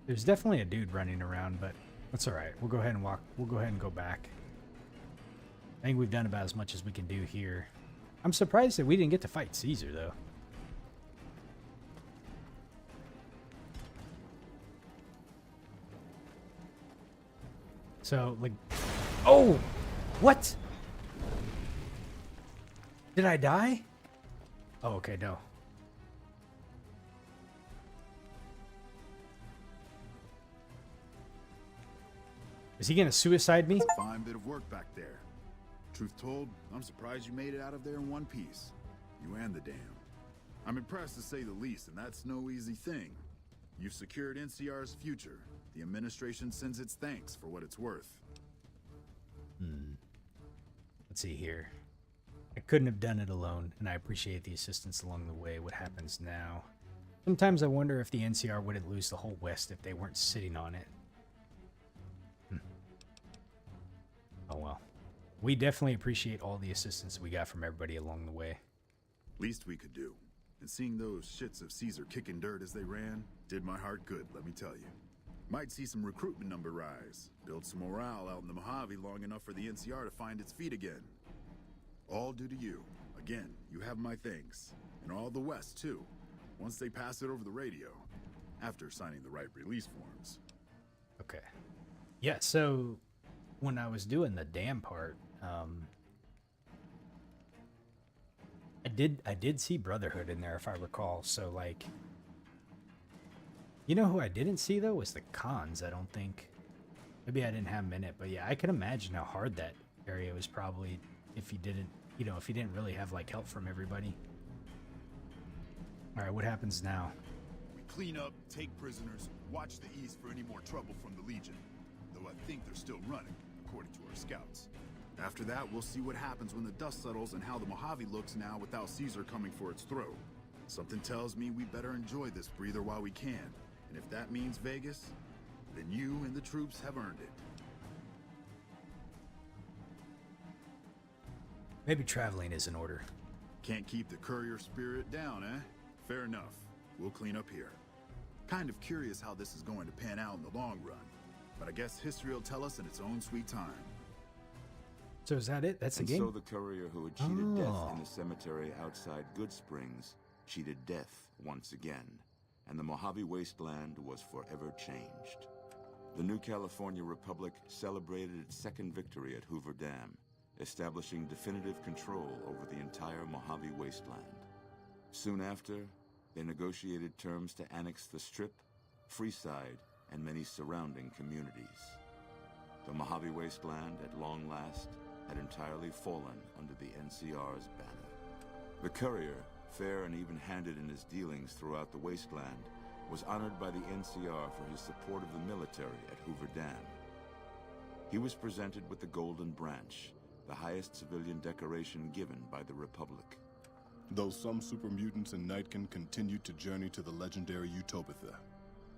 There's definitely a dude running around, but that's alright. We'll go ahead and walk. We'll go ahead and go back. I think we've done about as much as we can do here. I'm surprised that we didn't get to fight Caesar, though. So, like... Oh! What? Did I die? Oh, okay, no. Is he gonna suicide me? Fine bit of work back there. Truth told, I'm surprised you made it out of there in one piece. You and the dam. I'm impressed to say the least, and that's no easy thing. You've secured NCR's future. The administration sends its thanks for what it's worth. Let's see here. I couldn't have done it alone, and I appreciate the assistance along the way. What happens now? Sometimes I wonder if the NCR wouldn't lose the whole West if they weren't sitting on it. Oh well. We definitely appreciate all the assistance we got from everybody along the way. Least we could do. And seeing those shits of Caesar kicking dirt as they ran did my heart good, let me tell you. Might see some recruitment number rise, build some morale out in the Mojave long enough for the NCR to find its feet again. All due to you. Again, you have my thanks. And all the West, too. Once they pass it over the radio. After signing the right release forms. Okay. Yeah, so when I was doing the dam part, I did see Brotherhood in there, if I recall. So, like, you know who I didn't see, though, was the Khans, I don't think. Maybe I didn't have them in it, but yeah, I can imagine how hard that area was probably if you didn't, you know, if you didn't really have, like, help from everybody. All right, what happens now? We clean up, take prisoners, watch the east for any more trouble from the Legion. Though I think they're still running, according to our scouts. After that, we'll see what happens when the dust settles and how the Mojave looks now without Caesar coming for its throat. Something tells me we better enjoy this breather while we can. And if that means Vegas, then you and the troops have earned it. Maybe traveling is in order. Can't keep the courier spirit down, eh? Fair enough. We'll clean up here. Kind of curious how this is going to pan out in the long run. But I guess history will tell us in its own sweet time. So is that it? That's the and game? So the courier who had cheated death in the cemetery outside Good Springs cheated death once again, and the Mojave Wasteland was forever changed. The new California Republic celebrated its second victory at Hoover Dam, establishing definitive control over the entire Mojave Wasteland. Soon after, they negotiated terms to annex the Strip, Freeside, and many surrounding communities. The Mojave Wasteland, at long last, had entirely fallen under the NCR's banner. The courier, fair and even-handed in his dealings throughout the wasteland, was honored by the NCR for his support of the military at Hoover Dam. He was presented with the Golden Branch, the highest civilian decoration given by the Republic. Though some super mutants in Nightkin continued to journey to the legendary Utopia,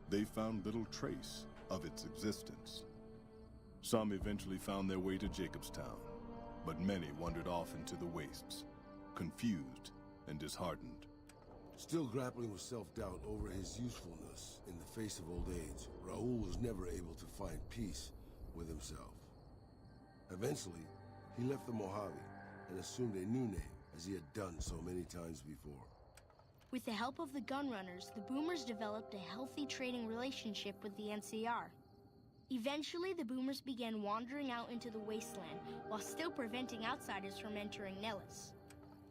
they found little trace of its existence. Some eventually found their way to Jacobstown, but many wandered off into the wastes, confused and disheartened. Still grappling with self-doubt over his usefulness in the face of old age, Raoul was never able to find peace with himself. Eventually, he left the Mojave and assumed a new name, as he had done so many times before. With the help of the Gunrunners, the Boomers developed a healthy trading relationship with the NCR. Eventually, the Boomers began wandering out into the wasteland, while still preventing outsiders from entering Nellis.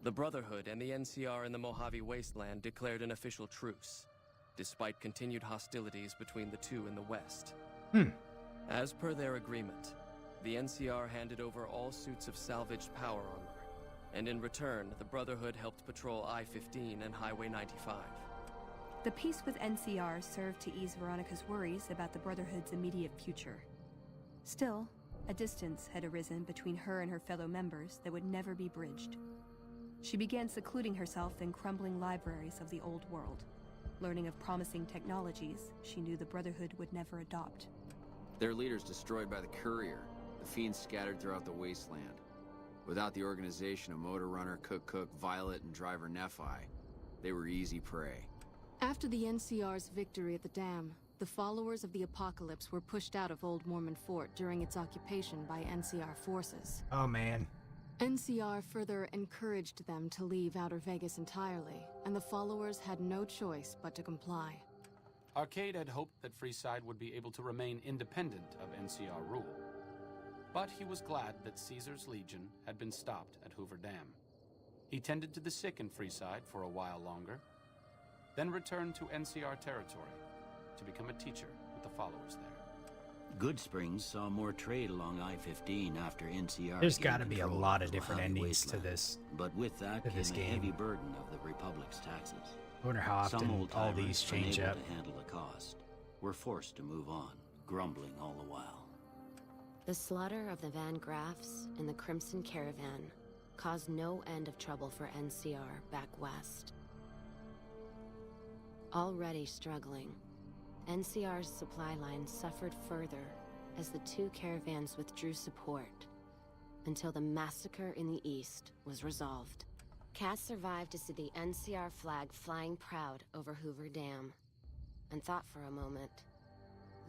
The Brotherhood and the NCR in the Mojave Wasteland declared an official truce, despite continued hostilities between the two in the West. As per their agreement, the NCR handed over all suits of salvaged power armor, and in return, the Brotherhood helped patrol I-15 and Highway 95. The peace with NCR served to ease Veronica's worries about the Brotherhood's immediate future. Still, a distance had arisen between her and her fellow members that would never be bridged. She began secluding herself in crumbling libraries of the old world, learning of promising technologies she knew the Brotherhood would never adopt. Their leaders destroyed by the courier, the fiends scattered throughout the wasteland. Without the organization of Motor Runner, Cook, Violet, and Driver Nephi, they were easy prey. After the NCR's victory at the dam, the followers of the Apocalypse were pushed out of Old Mormon Fort during its occupation by NCR forces. Oh, man. NCR further encouraged them to leave Outer Vegas entirely, and the followers had no choice but to comply. Arcade had hoped that Freeside would be able to remain independent of NCR rule. But he was glad that Caesar's Legion had been stopped at Hoover Dam. He tended to the sick in Freeside for a while longer, then returned to NCR territory to become a teacher with the followers there. Good Springs saw more trade along I-15 after NCR. There's got to be a lot of different endings to this. But with that came this a game. heavy burden of the Republic's taxes. I wonder how Some often old all these change unable up. to handle the cost, were forced to move on, grumbling all the while. The slaughter of the Van Graffs in the Crimson Caravan caused no end of trouble for NCR back west. Already struggling, NCR's supply line suffered further as the two caravans withdrew support until the massacre in the east was resolved. Cass survived to see the NCR flag flying proud over Hoover Dam and thought for a moment,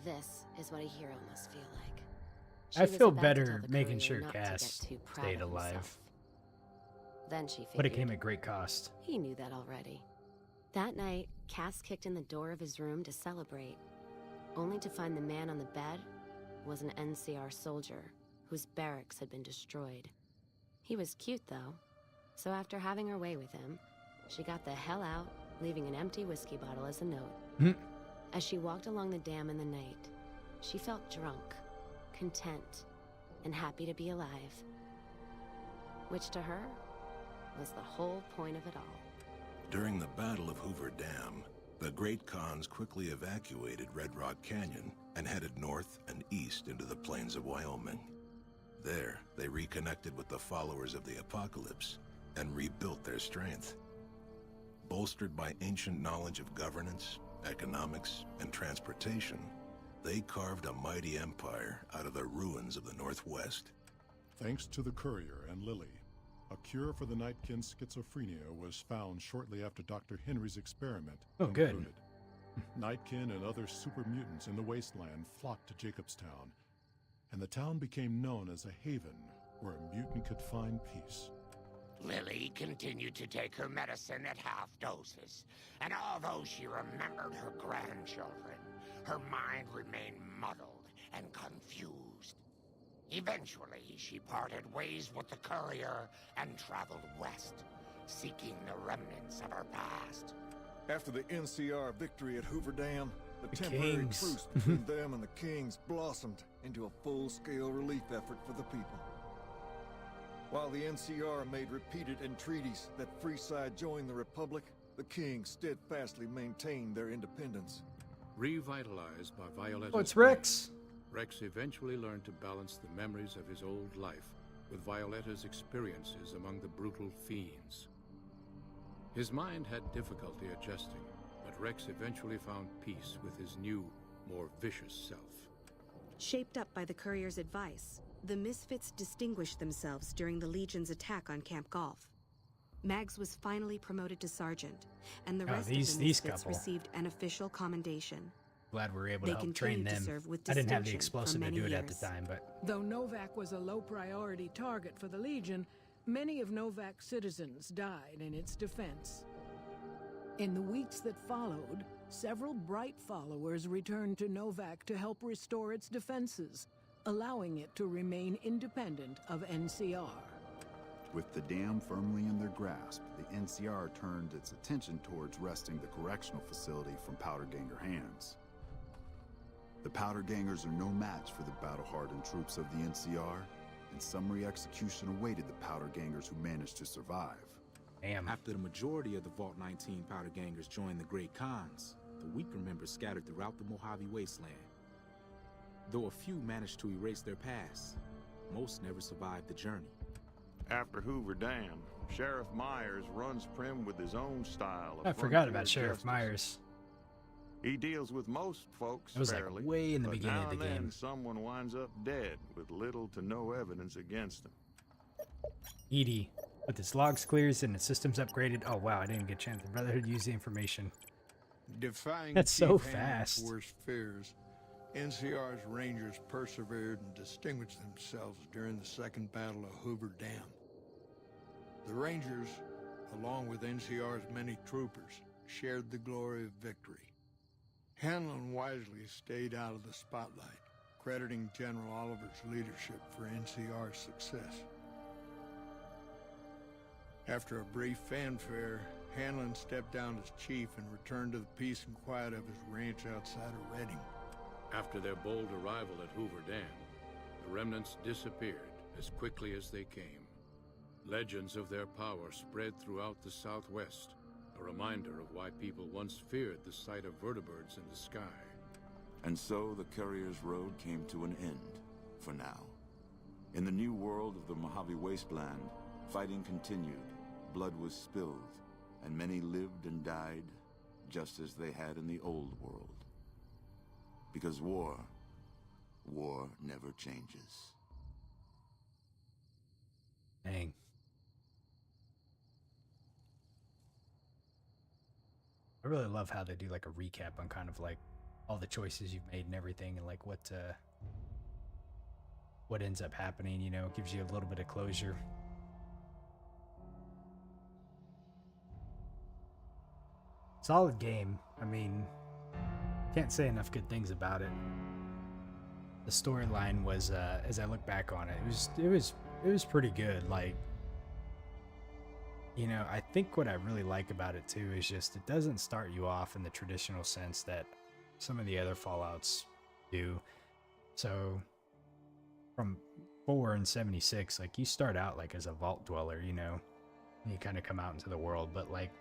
this is what a hero must feel like. I feel better making sure Cass stayed alive. Then she figured, But it came at great cost. He knew that already. That night, Cass kicked in the door of his room to celebrate, only to find the man on the bed was an NCR soldier whose barracks had been destroyed. He was cute, though, so after having her way with him, she got the hell out, leaving an empty whiskey bottle as a note. As she walked along the dam in the night, she felt drunk, content, and happy to be alive. Which to her was the whole point of it all. During the Battle of Hoover Dam, the Great Khans quickly evacuated Red Rock Canyon and headed north and east into the plains of Wyoming. There, they reconnected with the followers of the Apocalypse and rebuilt their strength. Bolstered by ancient knowledge of governance, economics, and transportation, they carved a mighty empire out of the ruins of the Northwest. Thanks to the Courier and Lily, a cure for the Nightkin's schizophrenia was found shortly after Dr. Henry's experiment concluded. Nightkin and other super mutants in the wasteland flocked to Jacobstown, and the town became known as a haven where a mutant could find peace. Lily continued to take her medicine at half doses, and although she remembered her grandchildren, her mind remained muddled and confused. Eventually, she parted ways with the Courier and traveled west, seeking the remnants of her past. After the NCR victory at Hoover Dam, the temporary truce between them and the Kings blossomed into a full-scale relief effort for the people. While the NCR made repeated entreaties that Freeside join the Republic, the Kings steadfastly maintained their independence. Revitalized by Violetta's it's Rex. Rex eventually learned to balance the memories of his old life with Violetta's experiences among the brutal fiends. His mind had difficulty adjusting, but Rex eventually found peace with his new, more vicious self. Shaped up by the Courier's advice, the Misfits distinguished themselves during the Legion's attack on Camp Golf. Mags was finally promoted to sergeant, and the rest of the Misfits received an official commendation. Glad we were able to help train them. I didn't have the explosive to do it at the time, but... Though Novak was a low-priority target for the Legion, many of Novak's citizens died in its defense. In the weeks that followed, several bright followers returned to Novak to help restore its defenses, allowing it to remain independent of NCR. With the dam firmly in their grasp, the NCR turned its attention towards wresting the correctional facility from Powderganger hands. The Powdergangers are no match for the battle-hardened troops of the NCR, and summary execution awaited the Powdergangers who managed to survive. After the majority of the Vault 19 Powdergangers joined the Great Khans, the weaker members scattered throughout the Mojave Wasteland. Though a few managed to erase their past, most never survived the journey. After Hoover Dam, Sheriff Myers runs Prim with his own style of I forgot about Sheriff Myers. He deals with most folks it was fairly, like way in the beginning now of the and game. Then someone winds up dead with little to no evidence against him. Edie, with its logs clears and its systems upgraded. Oh wow, I didn't get a chance. The Brotherhood used the information. Defying That's so Chief fast. Hammond's worst fears, NCR's Rangers persevered and distinguished themselves during the Second Battle of Hoover Dam. The Rangers, along with NCR's many troopers, shared the glory of victory. Hanlon wisely stayed out of the spotlight, crediting General Oliver's leadership for NCR's success. After a brief fanfare, Hanlon stepped down as chief and returned to the peace and quiet of his ranch outside of Redding. After their bold arrival at Hoover Dam, the remnants disappeared as quickly as they came. Legends of their power spread throughout the Southwest, A reminder of why people once feared the sight of vertibirds in the sky. And so the Courier's Road came to an end, for now. In the new world of the Mojave Wasteland, fighting continued, blood was spilled, and many lived and died just as they had in the old world. Because war never changes. Dang. I really love how they do like a recap on kind of like all the choices you've made and everything, and like what ends up happening, you know, it gives you a little bit of closure. Solid game. I mean, can't say enough good things about it. The storyline was, as I look back on it, it was pretty good. Like, you know, I think what I really like about it too is just it doesn't start you off in the traditional sense that some of the other Fallouts do. So from 4 and 76, like you start out like as a vault dweller, you know, and you kind of come out into the world, but like,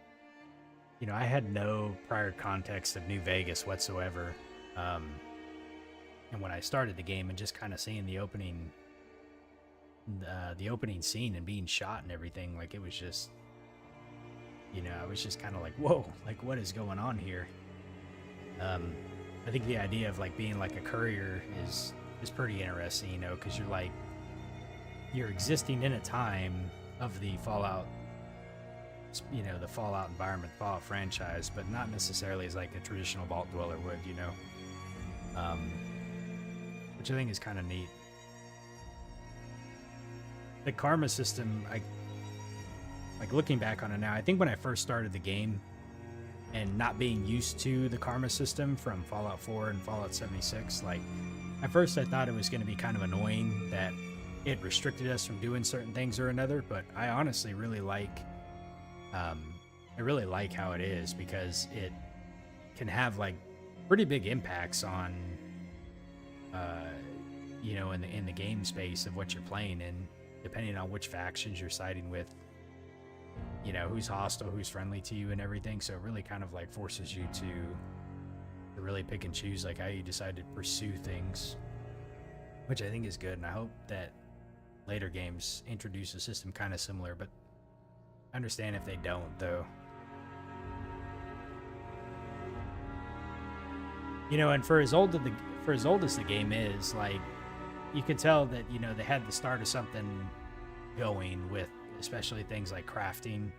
you know, I had no prior context of New Vegas whatsoever. And when I started the game and just kind of seeing the opening scene and being shot and everything, like it was just, you know, I was just kind of like, whoa, like what is going on here? I think the idea of like being like a courier is pretty interesting, you know, because you're existing in a time of the Fallout, you know, the Fallout environment, Fallout franchise, but not necessarily as like a traditional vault dweller would, you know, which I think is kind of neat. The karma system, like looking back on it now, I think when I first started the game and not being used to the karma system from Fallout 4 and Fallout 76, like at first I thought it was going to be kind of annoying that it restricted us from doing certain things or another, but I honestly really like how it is, because it can have like pretty big impacts on you know, in the game space of what you're playing in, depending on which factions you're siding with, you know, who's hostile, who's friendly to you and everything. So it really kind of like forces you to really pick and choose like how you decide to pursue things, which I think is good. And I hope that later games introduce a system kind of similar, but I understand if they don't, though. You know, and for as old as the game is, like, you can tell that, you know, they had the start of something going with, especially things like crafting.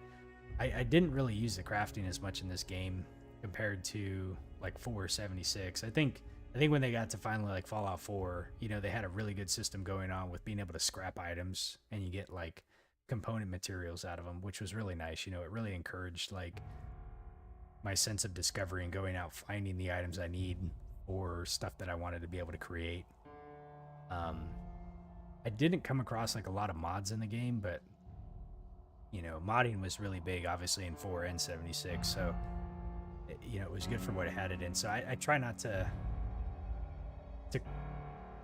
I didn't really use the crafting as much in this game compared to like 476. I think when they got to finally like Fallout 4, you know, they had a really good system going on with being able to scrap items and you get like component materials out of them, which was really nice. You know, it really encouraged like my sense of discovery and going out finding the items I need or stuff that I wanted to be able to create. I didn't come across like a lot of mods in the game, but you know, modding was really big, obviously in 4 and 76. So, you know, it was good for what it had it in. So I try not to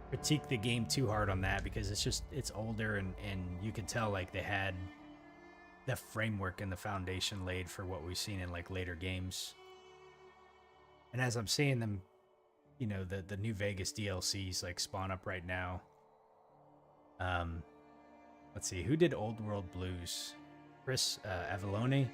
critique the game too hard on that, because it's older and you can tell like they had the framework and the foundation laid for what we've seen in like later games. And as I'm seeing them, you know, the New Vegas DLCs like spawn up right now. Let's see, who did Old World Blues? Chris Avallone,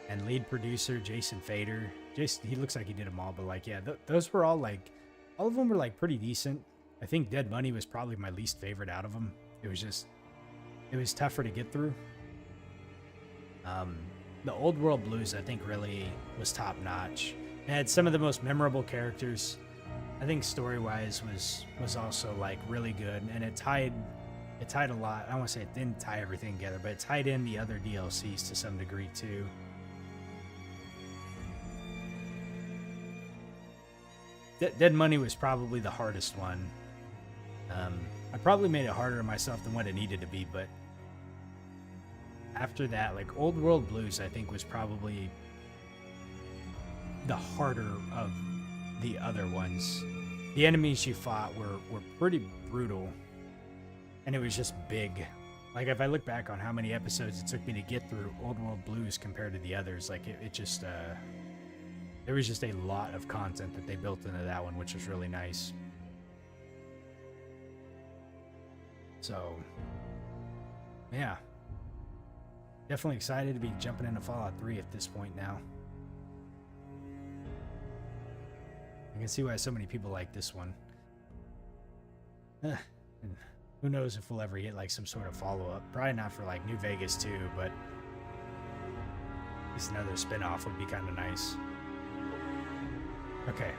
and lead producer Jason Fader. He looks like he did them all, but like, yeah, those were all like, all of them were like pretty decent. I think Dead Money was probably my least favorite out of them. It was tougher to get through. The Old World Blues, I think, really was top notch. It had some of the most memorable characters. I think story-wise was also like really good, and it tied a lot. I don't want to say it didn't tie everything together, but it tied in the other DLCs to some degree too. Dead Money was probably the hardest one. I probably made it harder on myself than what it needed to be, but after that, like Old World Blues, I think was probably the harder of the other ones. The enemies you fought were pretty brutal, and it was just big. Like, if I look back on how many episodes it took me to get through Old World Blues compared to the others, like, it just, there was just a lot of content that they built into that one, which was really nice. So, yeah. Definitely excited to be jumping into Fallout 3 at this point now. I can see why so many people like this one. And who knows if we'll ever get like some sort of follow-up. Probably not for like New Vegas 2, but at least another spin-off would be kind of nice. Okay.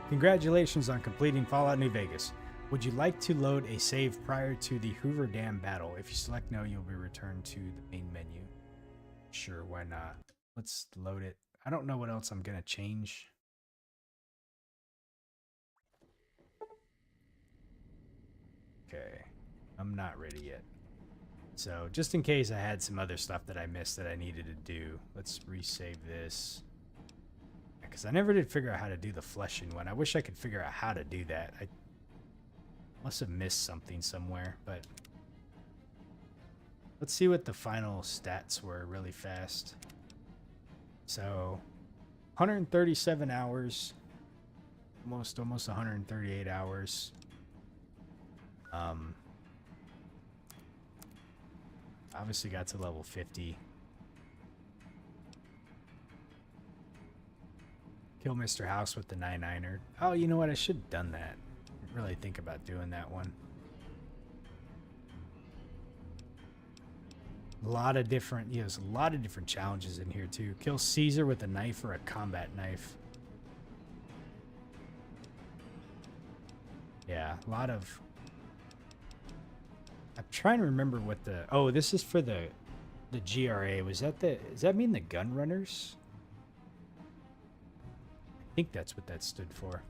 Congratulations on completing Fallout New Vegas. Would you like to load a save prior to the Hoover Dam battle? If you select no, you'll be returned to the main menu. Sure, why not? Let's load it. I don't know what else I'm going to change. Okay, I'm not ready yet. So just in case I had some other stuff that I missed that I needed to do, let's resave this. Because I never did figure out how to do the fleshing one. I wish I could figure out how to do that. I must have missed something somewhere, but let's see what the final stats were really fast. So 137 hours, almost 138 hours. Obviously got to level 50. Kill Mr. House with the 9-9er. Oh, you know what? I should have done that. I didn't really think about doing that one. A lot of different, there's a lot of different challenges in here too. Kill Caesar with a knife or a combat knife. Yeah, a lot of. I'm trying to remember what the. Oh, this is for the GRA. Was that the? Does that mean the gun runners? I think that's what that stood for.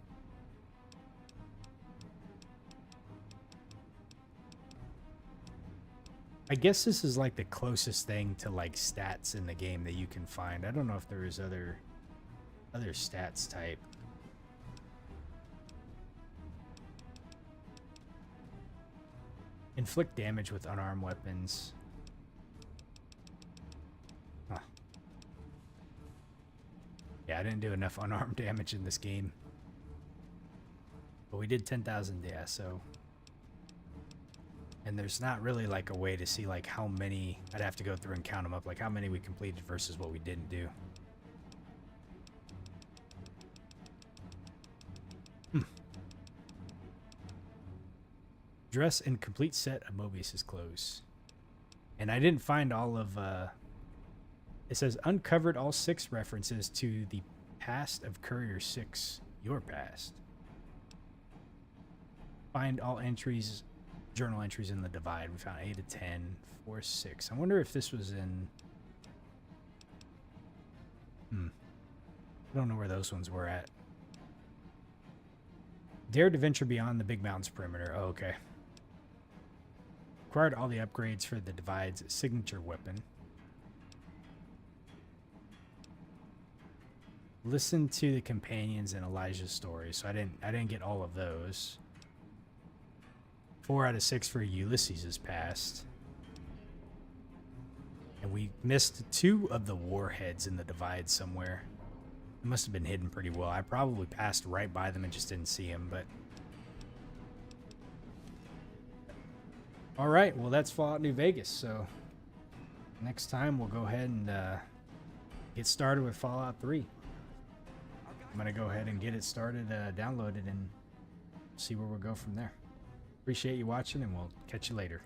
I guess this is like the closest thing to like stats in the game that you can find. I don't know if there is other stats type. Inflict damage with unarmed weapons. Huh. Yeah, I didn't do enough unarmed damage in this game. But we did 10,000, yeah, so. And there's not really like a way to see like how many, I'd have to go through and count them up, like how many we completed versus what we didn't do. Dress and complete set of Mobius's clothes. And I didn't find all of, it says uncovered all 6 references to the past of Courier 6, your past. Find all entries, journal entries in the Divide. We found 8 of 10, 4, 6. I wonder if this was in, I don't know where those ones were at. Dare to venture beyond the Big Mountain's perimeter. Oh, okay. Acquired all the upgrades for the Divide's signature weapon. Listen to the companions in Elijah's story. So I didn't get all of those. 4 out of 6 for Ulysses' past. And we missed 2 of the warheads in the Divide somewhere. It must have been hidden pretty well. I probably passed right by them and just didn't see them, but. All right, well, that's Fallout New Vegas. So next time we'll go ahead and get started with Fallout 3. I'm going to go ahead and get it started, downloaded, and see where we'll go from there. Appreciate you watching, and we'll catch you later.